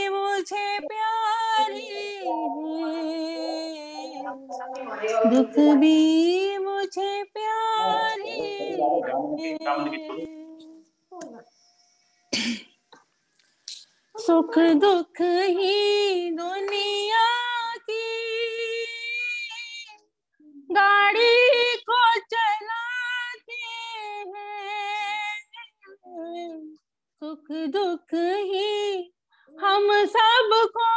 मुझे प्यारे हैं, दुख भी मुझे प्यारे हैं, सुख दुख ही दुनिया की गाड़ी को चलाते हैं, सुख दुख ही हम सबको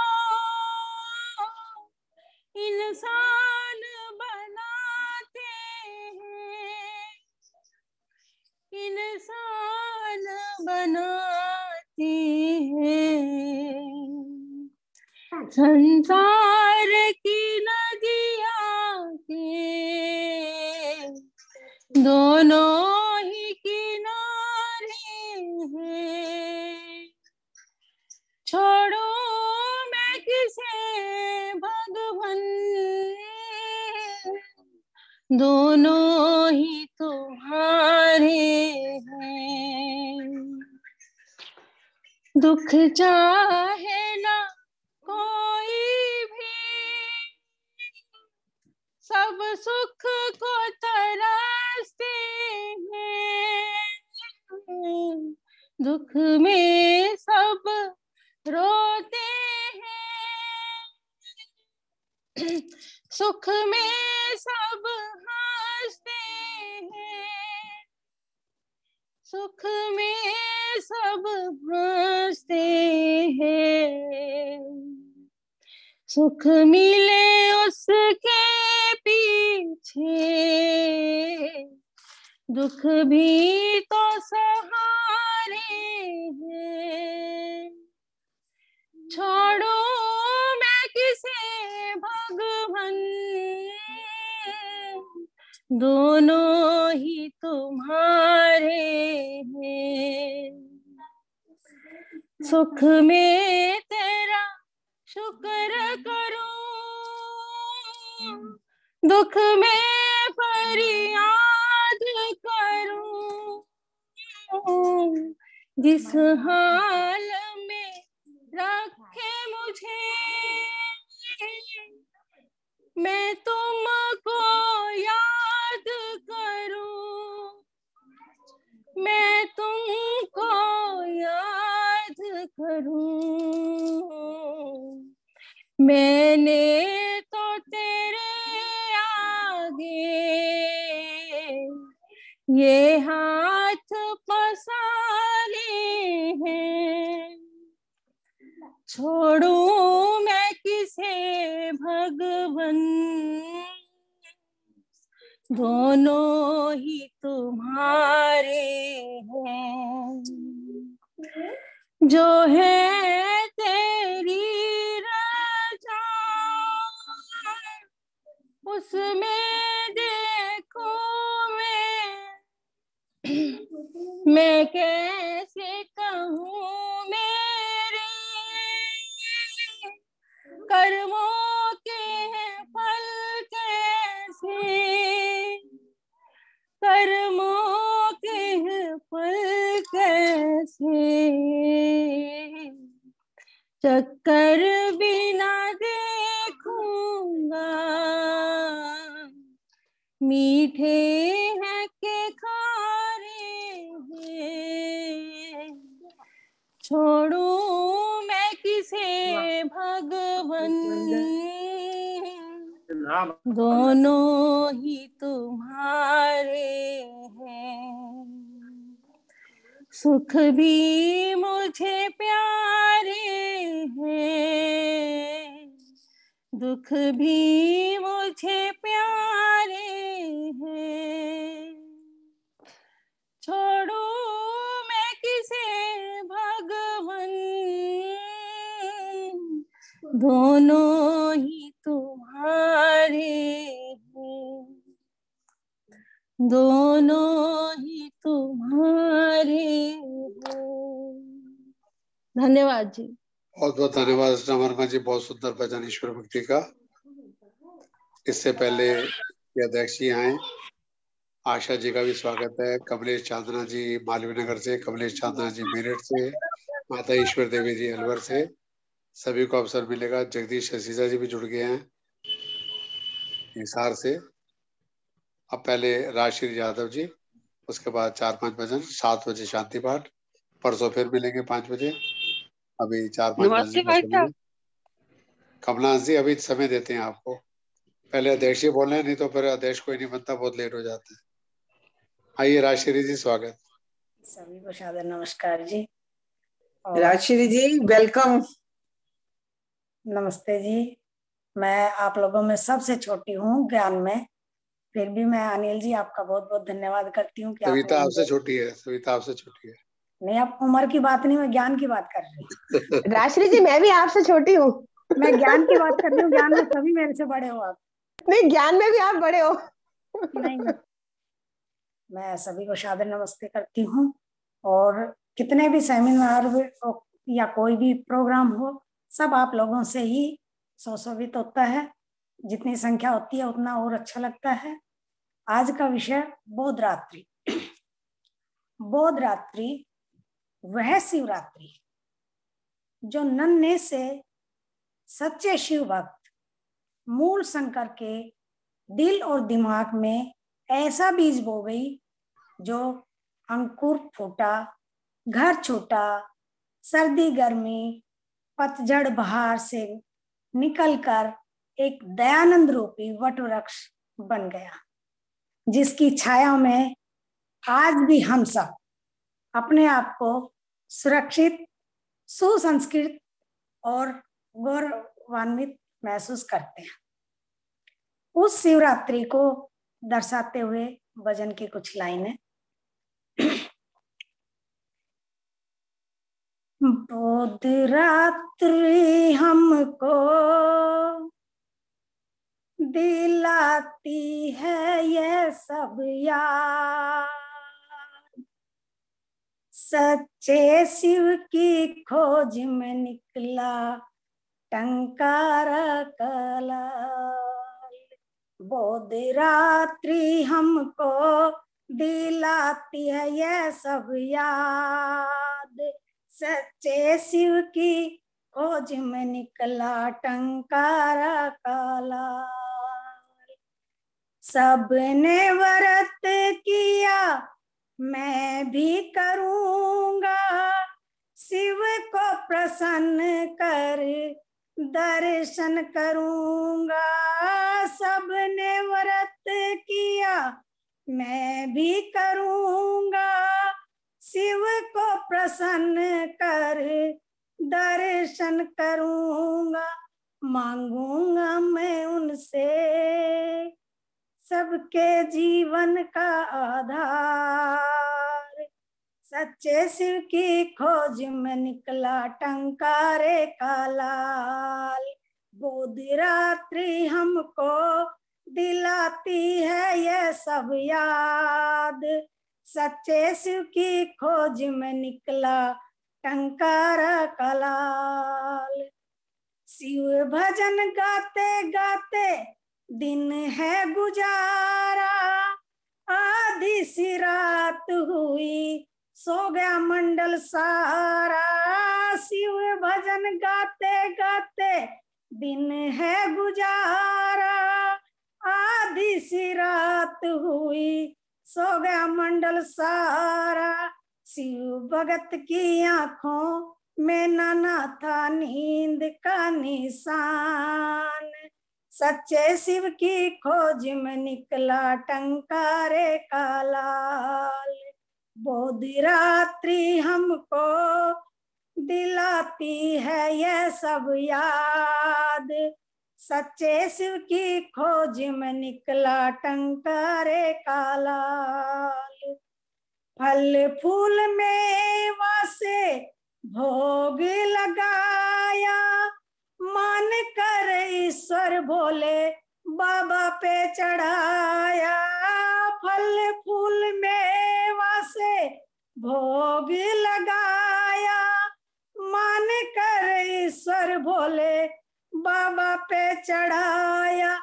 इंसान बनाते हैं, इंसान बनाते हैं, संसार की नदियाँ के दोनों ही किनारे हैं, छोड़ो मैं किसे भगवन, दोनों ही तुम्हारे हैं, दुख चाहे ना कोई भी सब सुख को तरसते हैं, दुख में सब रोते हैं, सुख में सब हंसते हैं, सुख में सब हंसते हैं, सुख मिले उसके पीछे, दुख भी तो सहारे हैं, छोड़ो मैं किसे भगवन, दोनों ही तुम्हारे हैं। सुख में तेरा शुक्र करूं, दुख में फरियाद करूं। जिस हाल में रखे मुझे, मैं तुमको याद करूं, मैं तुमको याद करूं। मैंने तो तेरे आगे ये हाथ पसारे हैं। छोड़ूं मैं किसे भगवन, दोनों ही तुम्हारे हैं। जो है तेरी रजा, उसमें देखो मैं कैसे कहूँ मेरे कर्मों के फल कैसे, कर्मों के फल कैसे। चक्कर बिना देखूंगा, मीठे हैं के खारे हैं। छोड़ूं मैं किसे भगवन, दोनों ही तुम्हारे हैं। सुख भी मुझे प्यारे हैं, दुख भी मुझे प्यारे हैं। छोड़ो मैं किसे भगवन, दोनों ही तुम्हारे हैं, दोनों ही तुम्हारे हैं। धन्यवाद जी। बहुत बहुत धन्यवाद रचना वर्मा जी, बहुत सुंदर भजन ईश्वर भक्ति का। इससे पहले अध्यक्ष जी आए, आशा जी का भी स्वागत है। कमलेश चांदना जी मालवीय नगर से, कमलेश चांदना जी मेरठ से, माता ईश्वर देवी जी अलवर से, सभी को अवसर मिलेगा। जगदीश असीजा जी भी जुड़ गए हैं हिसार से। अब पहले राजश्री यादव जी, उसके बाद 4-5 भजन, 7 बजे शांति पाठ, परसों फिर मिलेंगे 5 बजे। अभी 4-5 भजन का समय। कमलांश जी अभी समय देते हैं आपको, पहले अध्यक्ष जी बोल रहे हैं, नहीं तो फिर अध्यक्ष कोई नहीं बनता, बहुत लेट हो जाता है। आइए राजश्री जी, स्वागत। सभी को सादर नमस्कार जी। राजश्री जी वेलकम। नमस्ते जी। मैं आप लोगों में सबसे छोटी हूँ ज्ञान में, फिर भी मैं अनिल जी आपका बहुत बहुत धन्यवाद करती हूँ कि सविता आपसे छोटी है, सविता आपसे छोटी है। नहीं, आप उम्र की बात नहीं, मैं ज्ञान की बात कर रही हूँ। राजश्री जी मैं भी आपसे छोटी हूँ। मैं ज्ञान की बात कर रही हूँ, ज्ञान में सभी मेरे से बड़े हो आप। नहीं, ज्ञान में भी आप बड़े हो। नहीं, मैं सभी को सादर नमस्ते करती हूँ। और कितने भी सेमिनार या कोई भी प्रोग्राम हो, सब आप लोगों से ही सुशोभित होता है। जितनी संख्या होती है उतना और अच्छा लगता है। आज का विषय बोध रात्रि। बोध रात्रि वह शिवरात्रि जो नन्हे से सच्चे शिव भक्त मूल शंकर के दिल और दिमाग में ऐसा बीज बो गई जो अंकुर फूटा, घर छूटा, सर्दी गर्मी पतझड़ बहार से निकलकर एक दयानंद रूपी वट वृक्ष बन गया, जिसकी छाया में आज भी हम सब अपने आप को सुरक्षित, सुसंस्कृत और गौरवान्वित महसूस करते हैं। उस शिवरात्रि को दर्शाते हुए भजन की कुछ लाइनें। बोध रात्रि हमको दिलाती है ये सब याद, सच्चे शिव की खोज में निकला टंकारा कलाल। बोध रात्रि हमको दिलाती है ये सब याद, सच्चे शिव की खोज में निकला टंकारा कलाल। सबने व्रत किया मैं भी करूँगा, शिव को प्रसन्न कर दर्शन करूँगा। सबने व्रत किया मैं भी करूँगा, शिव को प्रसन्न कर दर्शन करूँगा। मांगूंगा मैं उनसे सबके जीवन का आधार, सच्चे शिव की खोज में निकला टंकारे का लाल। बोध रात्रि हमको दिलाती है ये सब याद, सच्चे शिव की खोज में निकला टंकारा का लाल। शिव भजन गाते गाते दिन है गुजारा, आधी सी रात हुई सो गया मंडल सारा। शिव भजन गाते गाते दिन है गुजारा, आधी सी रात हुई सो गया मंडल सारा। शिव भगत की आंखों में नाना था नींद का निशान, सच्चे शिव की खोज में निकला टंकारे का लाल। बोध रात्रि हमको दिलाती है ये सब याद, सच्चे शिव की खोज में निकला टंकारे का लाल। फल फूल मेवा से भोग लगाया, मान कर ईश्वर भोले बाबा पे चढ़ाया। फल फूल मेवा से भोग लगाया, मान कर ईश्वर भोले बाबा पे चढ़ाया।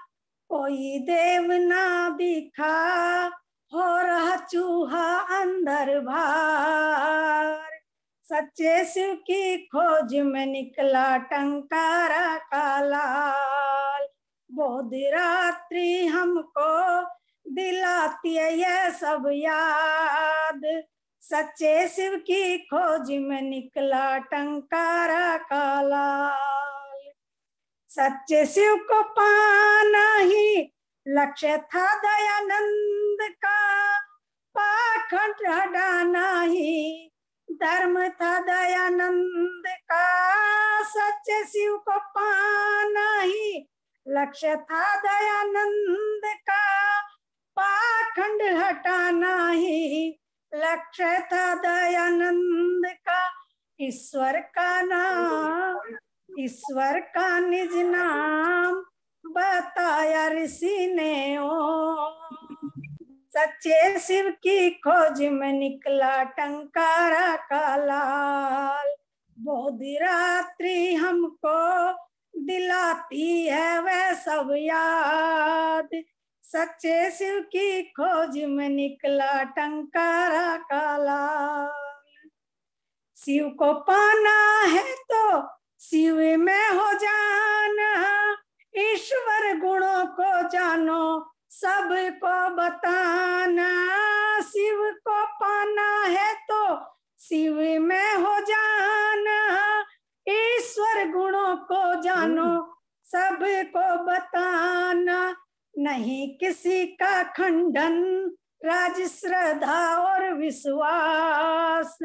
कोई देव ना दिखा हो रहा चूहा अंदर भार, सच्चे शिव की खोज में निकला टंकारा का लाल। बोध रात्रि हमको दिलाती है ये सब याद, सच्चे शिव की खोज में निकला टंकारा का लाल। सच्चे शिव को पाना ही लक्ष्य था दयानंद का, पाखंड हटाना ही धर्म था दयानंद का। सच्चे शिव को पाना ही लक्ष्य था दयानंद का, पाखंड हटाना ही लक्ष्य था दयानंद का। ईश्वर का नाम, ईश्वर का निज नाम बताया ऋषि ने ओम, सच्चे शिव की खोज में निकला टंकारा का लाल। बोध रात्रि हमको दिलाती है वह सब याद, सच्चे शिव की खोज में निकला टंकारा का लाल। शिव को पाना है तो शिव में हो जाना, ईश्वर गुणों को जानो सबको बताना। शिव को पाना है तो शिव में हो जाना, ईश्वर गुणों को जानो सबको बताना। नहीं किसी का खंडन, राज श्रद्धा और विश्वास,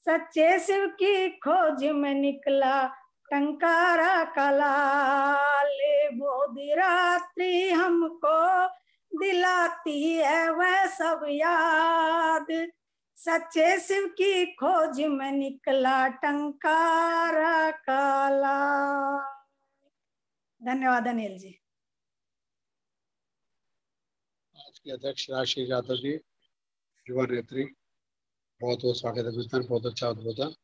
सच्चे शिव की खोज में निकला टंकारा का लाल। बोध रात्रि हमको दिलाती है वह सब याद, सच्चे शिव की खोज में निकला टंकारा काला। धन्यवाद अनिल जी। आज के अध्यक्ष राजश्री यादव जी, युवा नेत्री, बहुत बहुत स्वागत है। मित्र बहुत अच्छा उद्बोधन।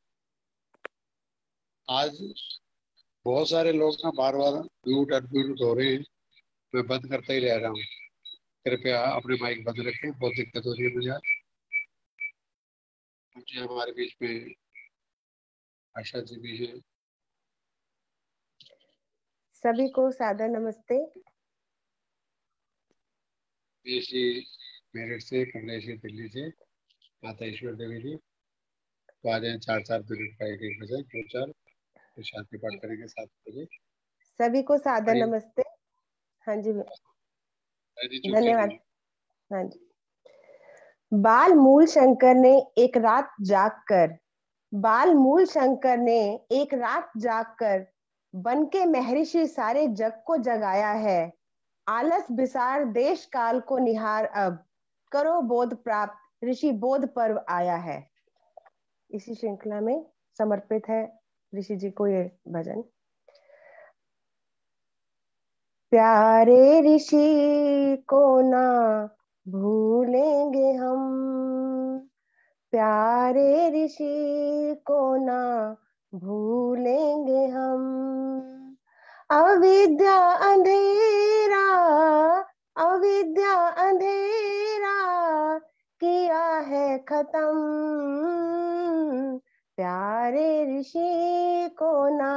आज बहुत सारे लोग ना बार बार म्यूट अनम्यूट हो रहे हैं, मैं बंद करता ही रह रहा हूँ। कृपया अपने माइक बंद रखें, बहुत दिक्कत हो रही है मुझे। मुझे हमारे बीच में आशा जी भी है। सभी को सादर नमस्ते। जी मेरठ से, कमलेश जी दिल्ली से, माता ईश्वर देवी जी। तो आ जाए 4-4 मिनट का एक भजन, 2-4 फिर शांति पाठ करेंगे 7 बजे। सभी को सादर नमस्ते। हाँ जी धन्यवाद। हाँ जी। बाल मूल शंकर ने एक रात जागकर, बाल मूल शंकर ने एक रात जागकर बन के महर्षि सारे जग को जगाया है। आलस बिसार देश काल को निहार, अब करो बोध प्राप्त ऋषि बोध पर्व आया है। इसी श्रृंखला में समर्पित है ऋषि जी को ये भजन। प्यारे ऋषि को ना भूलेंगे हम, प्यारे ऋषि को ना भूलेंगे हम। अविद्या अंधेरा, अविद्या अंधेरा किया है खत्म, प्यारे ऋषि को ना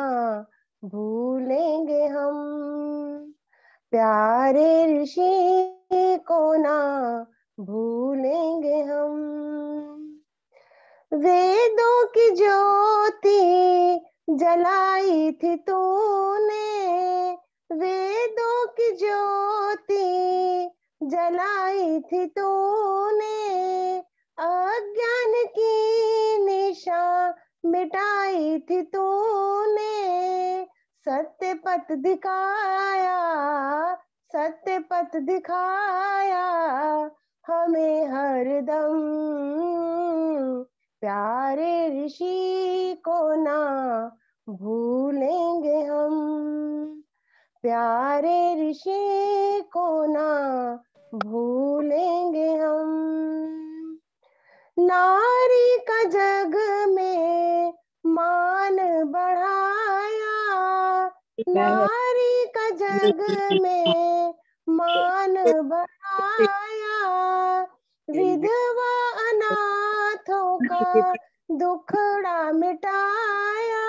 भूलेंगे हम, प्यारे ऋषि को ना भूलेंगे हम। वेदों की ज्योति जलाई थी तूने, वेदों की ज्योति जलाई थी तूने, अज्ञान की निशा मिटाई थी तूने, सत्य पथ दिखाया, सत्य पथ दिखाया हमें हरदम, प्यारे ऋषि को ना भूलेंगे हम, प्यारे ऋषि को ना भूलेंगे हम। नारी का जग में मान बढ़ाया, नारी का जग में मान बढ़ाया, विधवा अनाथों का दुखड़ा मिटाया,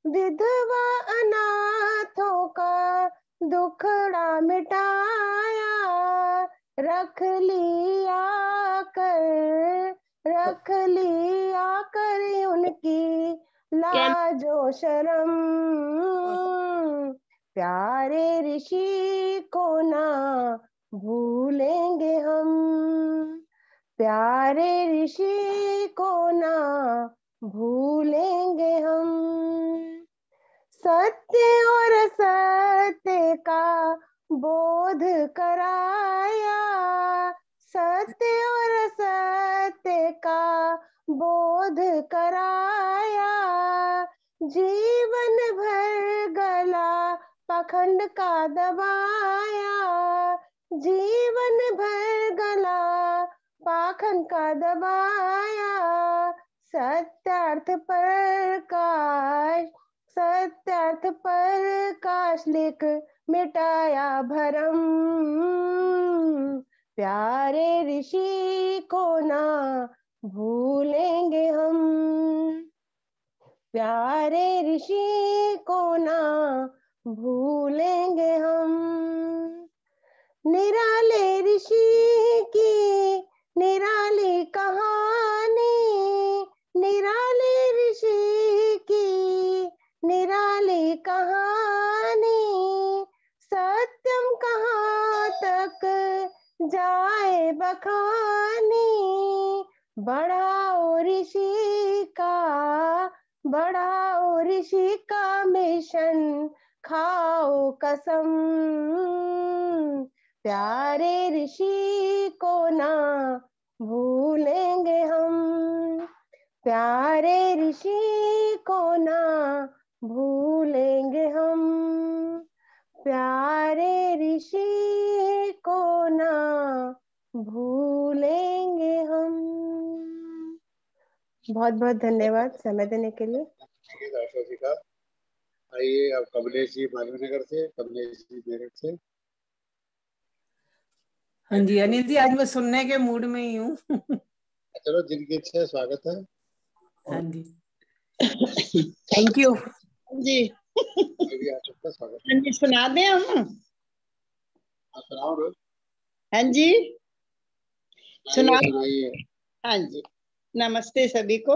विधवा अनाथों का दुखड़ा मिटाया, रख लिया कर, रख लिया कर उनकी लाजो शर्म, प्यारे ऋषि को ना भूलेंगे हम, प्यारे ऋषि को ना भूलेंगे हम। सत्य और सत्य का बोध कराया, सत्य और सत्य का बोध कराया, जीवन भर गला पाखंड का दबाया, जीवन भर गला पाखंड का दबाया, सत्यार्थ प्रकाश, सत्यार्थ प्रकाश लिख मिटाया भरम, प्यारे ऋषि को ना भूलेंगे हम, प्यारे ऋषि को ना भूलेंगे हम। निराले ऋषि की निराली कहानी, निराले ऋषि की निराली कहानी, सत्यम कहाँ तक जाए बखानी, बढ़ाओ ऋषि का, बढ़ाओ ऋषि का मिशन, खाओ कसम, प्यारे ऋषि को ना भूलेंगे हम, प्यारे ऋषि को ना भूलेंगे हम, प्यारे ऋषि को ना भूलेंगे हम। बहुत बहुत धन्यवाद समय देने के लिए। आशा जी का। आइए अब कमलेश जी मालवीनगर से, कमलेश जी मेरठ से। हाँ जी अनिल जी, आज मैं सुनने के मूड में ही हूँ। चलो जिनकी इच्छा है स्वागत है। हाँ जी थैंक यू जी। स्वागत हाँ जी सुना दें हम। सुनाओ रोज। हाँ जी सुनाइए। हाँ जी नमस्ते सभी को।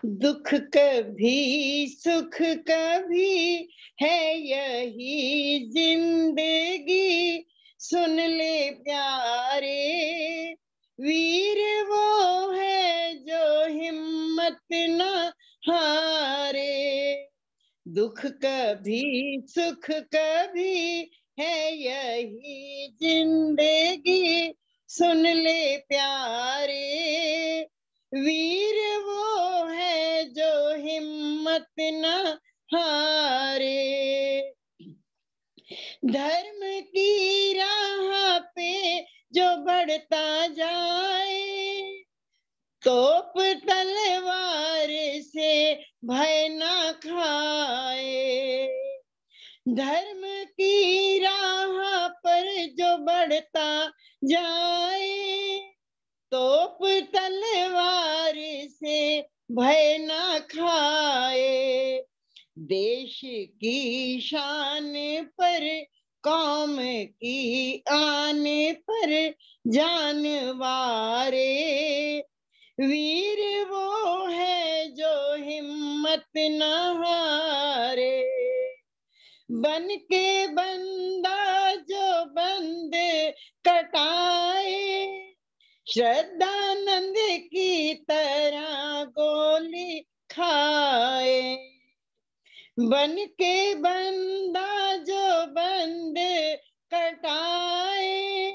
दुख कभी सुख कभी है यही जिंदगी, सुन ले प्यारे, वीर वो है जो हिम्मत न हारे। दुख कभी सुख कभी है यही जिंदगी, सुन ले प्यारे, वीर वो है जो हिम्मत न हारे। धर्म की राह पे जो बढ़ता जाए, तोप तलवार से भय न खाए। धर्म की राह पर जो बढ़ता जाए, तोप तलवार से भय न खाए। देश की शान पर, कौम की आन पर जान वारे, वीर वो है जो हिम्मत न हारे। बन के बंदा जो बंद कटाए, श्रद्धानंद की तरह गोली खाए। बन के बंदा जो बंद कटाए,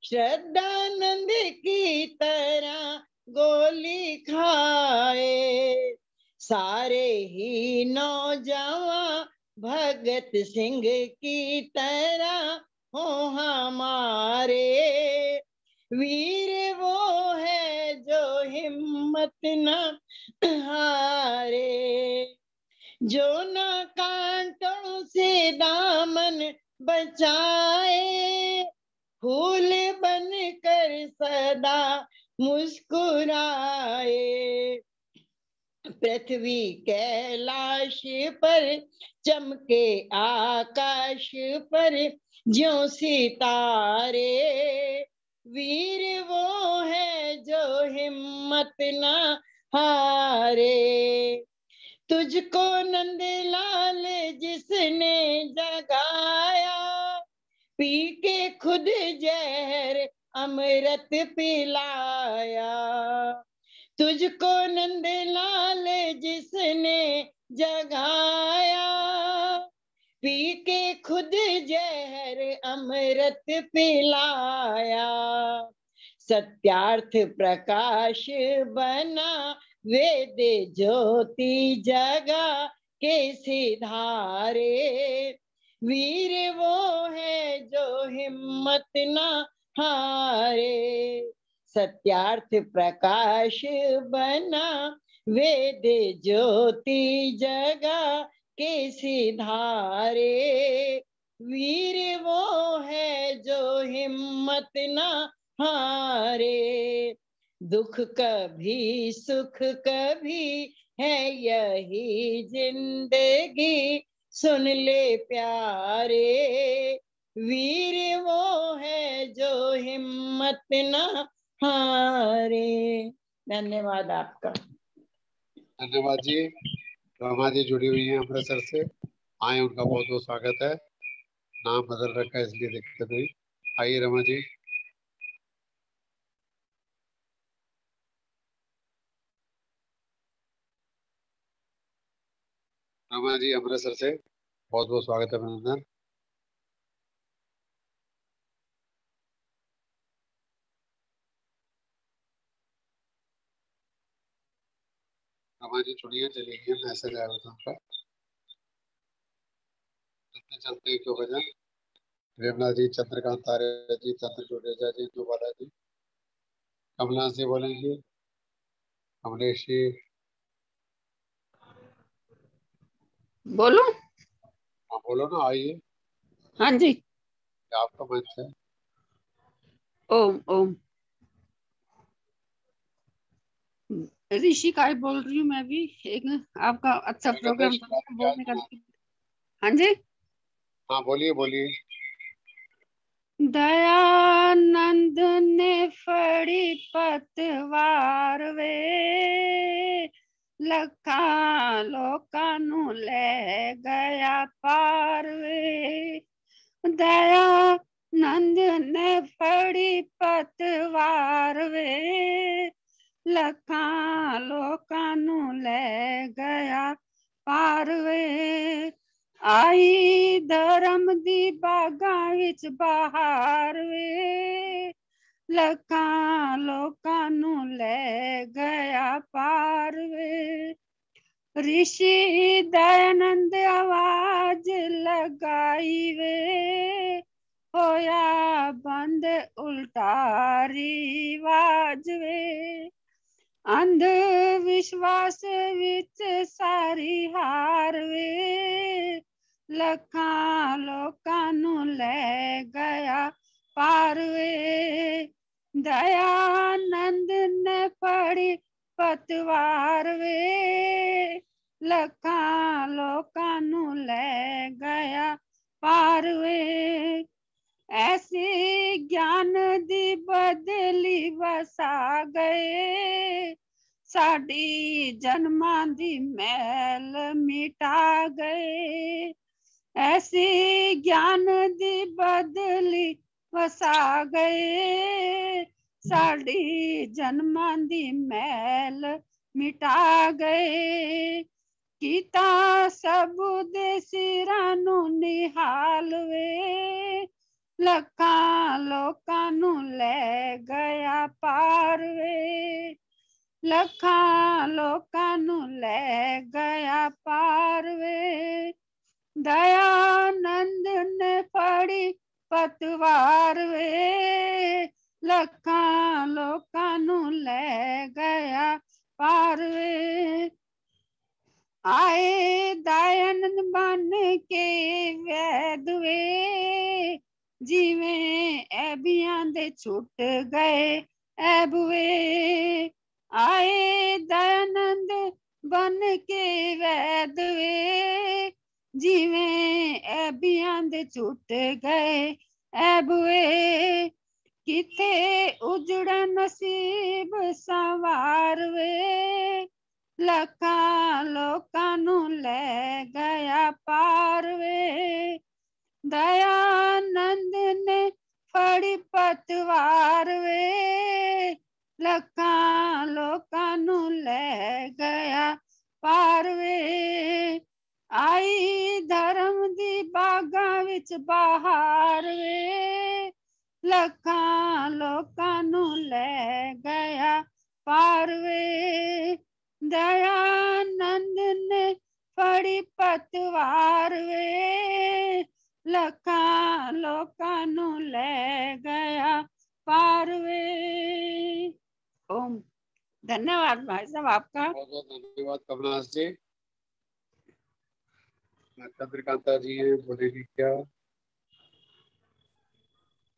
श्रद्धानंद की तरह गोली खाए। सारे ही नौजवान भगत सिंह की तरह हो हमारे, वीर वो है जो हिम्मत न हारे। जो न कांटों से दामन बचाए, फूल बनकर सदा मुस्कुराए। पृथ्वी कैलाश पर चमके आकाश पर ज्यों सितारे, वीर वो है जो हिम्मत न हारे। तुझको नंदलाल जिसने जगाया, पी के खुद जहर अमृत पिलाया। तुझको नंदलाल जिसने जगाया, पी के खुद जहर अमृत पिलाया। सत्यार्थ प्रकाश बना, वेद ज्योति जगा के सिधारे, वीर वो है जो हिम्मत न हारे। सत्यार्थ प्रकाश बना, वेद ज्योति जगा के सिधारे, वीर वो है जो हिम्मत न हारे। दुख कभी सुख कभी है यही जिंदगी, सुन ले प्यारे, वीर वो है जो हिम्मत न हारे। धन्यवाद आपका। धन्यवाद जी। रमा जी जुड़ी हुई है अमृतसर से, आए उनका बहुत बहुत स्वागत है। नाम बदल रखा है इसलिए दिक्कत हुई। आइए रमा जी। रमा जी अमृतसर से बहुत बहुत स्वागत है अभिनंदन। हमारी चुनिया चली गई, मैसेज आया था आपका। चलते क्यों भजन। रेवना जी, चंद्रकांत आर्य जी, चंद्र जोडेजा जी, दुबारा जी, कमला जी बोलेंगे, कमलेश जी। बोलो। हाँ बोलो ना, आइए। हाँ जी। आपका मंच है। ओम ओम। ऋषि का ही बोल रही हूँ मैं भी। एक आपका अच्छा प्रोग्राम बोलने का। हाँ जी। हाँ बोलिए बोलिए। दयानंद ने फड़ी पतवार वे, लखा लोकां नू ले गया पार वे। दयानंद ने फड़ी पतवार वे, लखा लोकां नू ले गया पार वे। आई धर्म दी बागां विच बहार वे, लखां लोकां नू ले गया पार वे। ऋषि दयानंद आवाज लगाई वे, होया बंद उल्टा रिवाज वे। अंध विश्वास विच सारी हार वे, लखां लोकां नू ले गया पार वे। दयानंद ने फड़ी पतवार वे, लखां लोकां नू ले गया पार वे। ऐसी ज्ञान दी बदली वसा गए, साडी जन्मां दी मैल मिटा गए। ऐसी ज्ञान दी बदली वसा गए, साडी जन्मां दी मैल मिटा गए। कीता सब दे सिरां नू निहाल वे, लखां लोकां नू ले गया पार वे, लखां लोकां नू ले गया पार वे। दयानंद ने फड़ी पतवार वे, लखां लोकां नू ले गया पार वे। आए दयानंद बन के वैद वे, जिवें ऐबियां दे छुट गए ऐब वे। आए दयानंद बन के वैद वे, जिवें ऐबियां दे छुट गए ऐब वे। किथे उजड़ नसीब संवार वे, लखां लोकां नू ले गया पार वे। दयानंद ने फड़ी पतवार वे, लखां लोकां नू ले गया पार वे। आई धर्म दी बागां विच बहार वे, लखां लोकां नू ले गया पार वे। दयानंद ने फड़ी पतवार वे, लखां लोकां नू ले गया पार वे। ओम। धन्यवाद भाई साहब आपका। बहुत बहुत धन्यवाद कमला जी। चंद्रकांता जी हैं, बोलेगी क्या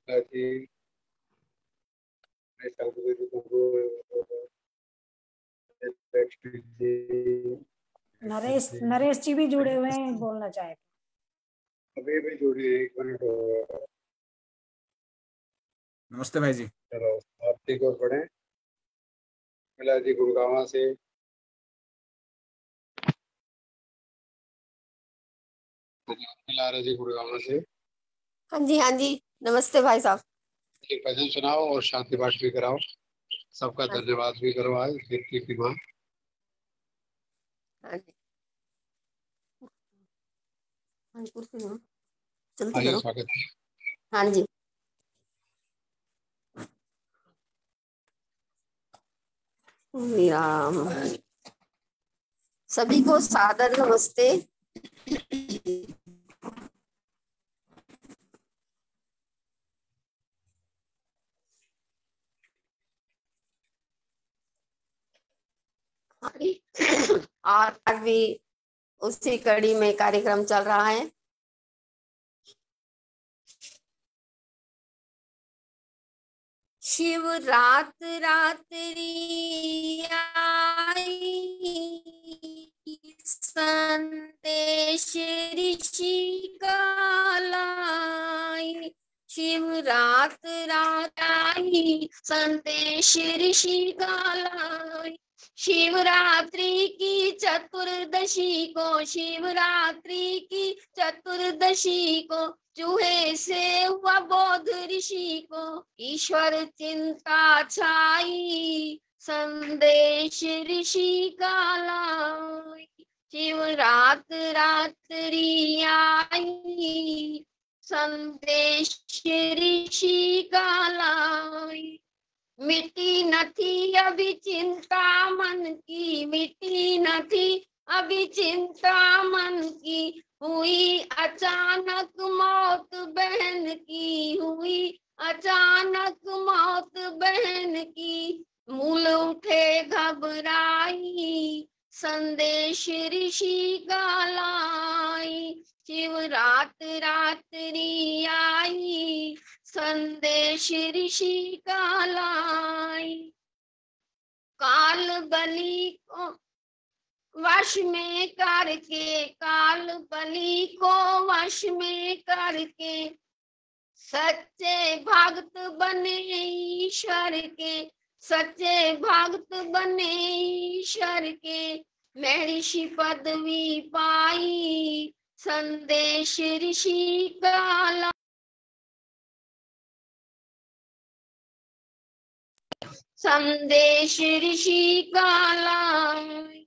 जी। नरेश जी भी जुड़े हुए हैं, बोलना चाहे। अभी भी जुड़ी है, 1 मिनट हो गया। नमस्ते भाई जी। चलो आप ठीक हो पढ़े। मिला जी गुड़गांव से। मिला रहे जी गुड़गांव से। हाँ जी नमस्ते भाई साहब। एक भजन सुनाओ और शांति पाठ भी कराओ। सबका धन्यवाद भी करो आज की माँ। हाँ जी जल्दी आइए, करो। स्वागत है। हाँ जी। राम सभी को सादर नमस्ते। और आज भी उसी कड़ी में कार्यक्रम चल रहा है। शिव रात रात्रि आई, संदेश ऋषि का लाई। शिव रात रात आई, संदेश ऋषि का लाई। शिवरात्रि की चतुर्दशी को, शिवरात्रि की चतुर्दशी को, चूहे से हुआ बोध ऋषि को, ईश्वर चिंता छाई, संदेश ऋषि का लाई। शिव रात रात्रि आई, संदेश ऋषि का लाई। मिटी न थी अभी चिंता मन की, मिटी न थी अभी चिंता मन की, हुई अचानक मौत बहन की, हुई अचानक मौत बहन की। मूल उठे घबराई, संदेश ऋषि का लाई। शिव रात रात्रि आई, संदेश ऋषि का लाई। काल बलि को वश में करके, काल बलि को वश में करके, सच्चे भक्त बने ईश्वर के, सच्चे भक्त बने ईश्वर के, महर्षि पदवी पाई, संदेश ऋषि का लाई। संदेश ऋषि का लाई।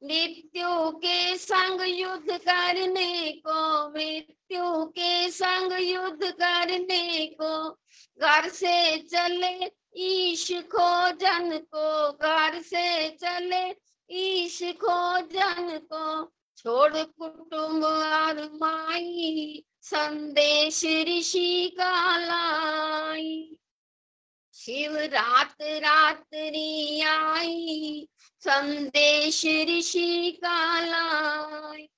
मृत्यु के संग युद्ध करने को, मृत्यु के संग युद्ध करने को, घर से चले ईश खोजन को, घर से चले ईश खोजन को, छोड़ कुटुंब और माई, संदेश ऋषि का लाई। शिव रात रात्रि आई, संदेश ऋषि का लाई।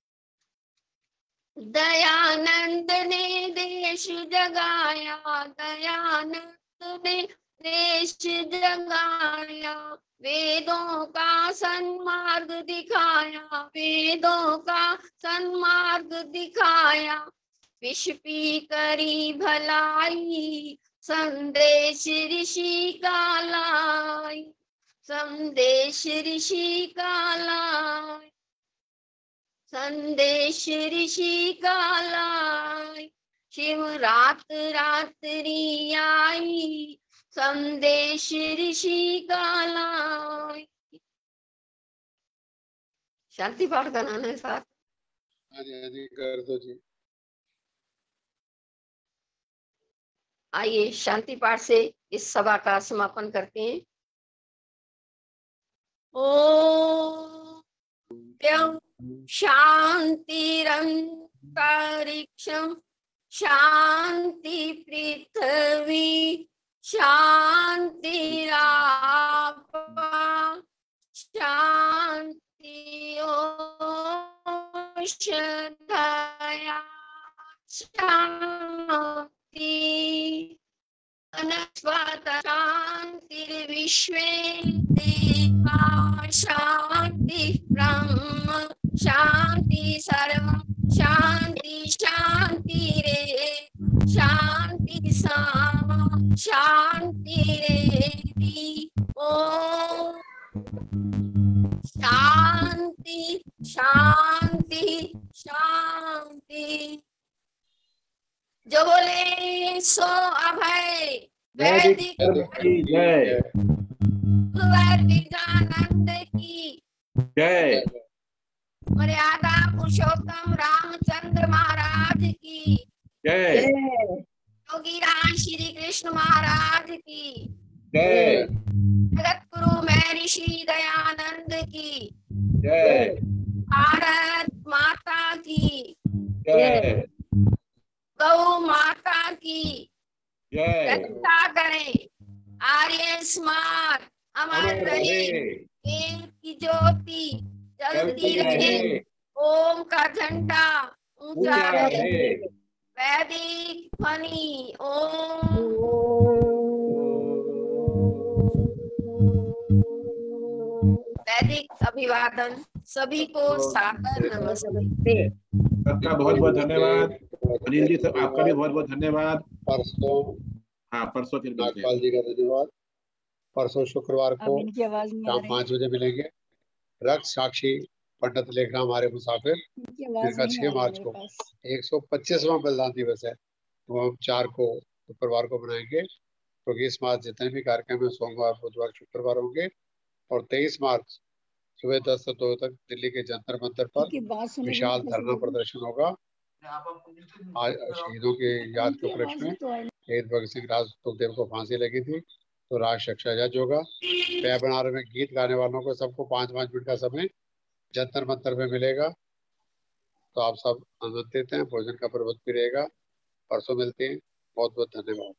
दयानंद ने देश जगाया, दयानंद ने देश जगाया, वेदों का सन्मार्ग दिखाया, वेदों का सन्मार्ग दिखाया, विष पी करी भलाई, संदेश ऋषि का लाई, संदेश ऋषि का लाई, संदेश ऋषि का लाई। शिव रात रात्रि आई, संदेश ऋषि का लाई। शांति पाठ कराना है साथ। हाँ कर दो जी। आइए शांति पाठ से इस सभा का समापन करते हैं। ओम शांतिरंतरिक्षं शांति पृथ्वी शांतिराप शांति ओषधया शांति वनस्पत शांतिर्विश्वे देवा शांति ब्रह्म शांति सर्वं शांति शांति रे शांति सामा शांति रेति ओम शांति शांति शांति। जो बोले सो अभय वैदिक जय, विज्ञानंद की जय, मर्यादा पुरुषोत्तम रामचंद्र महाराज की जय, योगी राज श्री कृष्ण महाराज की जय, जगत गुरु महर्षि दयानंद की जय। भारत माता की जय। गौ माता की जय। रक्षा करें। आर्य समाज अमर रहे। देव की ज्योति जलती रहे। ओम का झंडा ऊंचा रहे। वैदिक ध्वनि वैदिक अभिवादन। सभी को सादर नमस्ते। सबका बहुत बहुत धन्यवाद। अनिल जी आपका भी बहुत बहुत धन्यवाद। परसों हाँ परसों फिर मिलते हैं। नागपाल जी का धन्यवाद। परसों शुक्रवार को शाम 5 बजे मिलेंगे। रक्त साक्षी पंडित लेखना हमारे मुसाफिर, जिनका 6 मार्च को 125वां बलिदान दिवस है, वो हम 4 को शुक्रवार को बनाएंगे, क्योंकि इस मार्च जितने भी कार्यक्रम है सोमवार बुधवार शुक्रवार होंगे। और 23 मार्च सुबह 10 से 2 तक दिल्ली के जंतर मंतर पर विशाल धरना प्रदर्शन होगा। आज शहीदों के याद के उपलक्ष्य में शहीद भगत सिंह राजदेव को फांसी लगी थी, तो राष्ट्र रक्षा जज होगा। वेबिनार में गीत गाने वालों को सबको 5-5 मिनट का समय जंतर मंतर में मिलेगा, तो आप सब आमंत्रित हैं। भोजन का प्रबंध भी रहेगा। परसों मिलते हैं। बहुत बहुत धन्यवाद।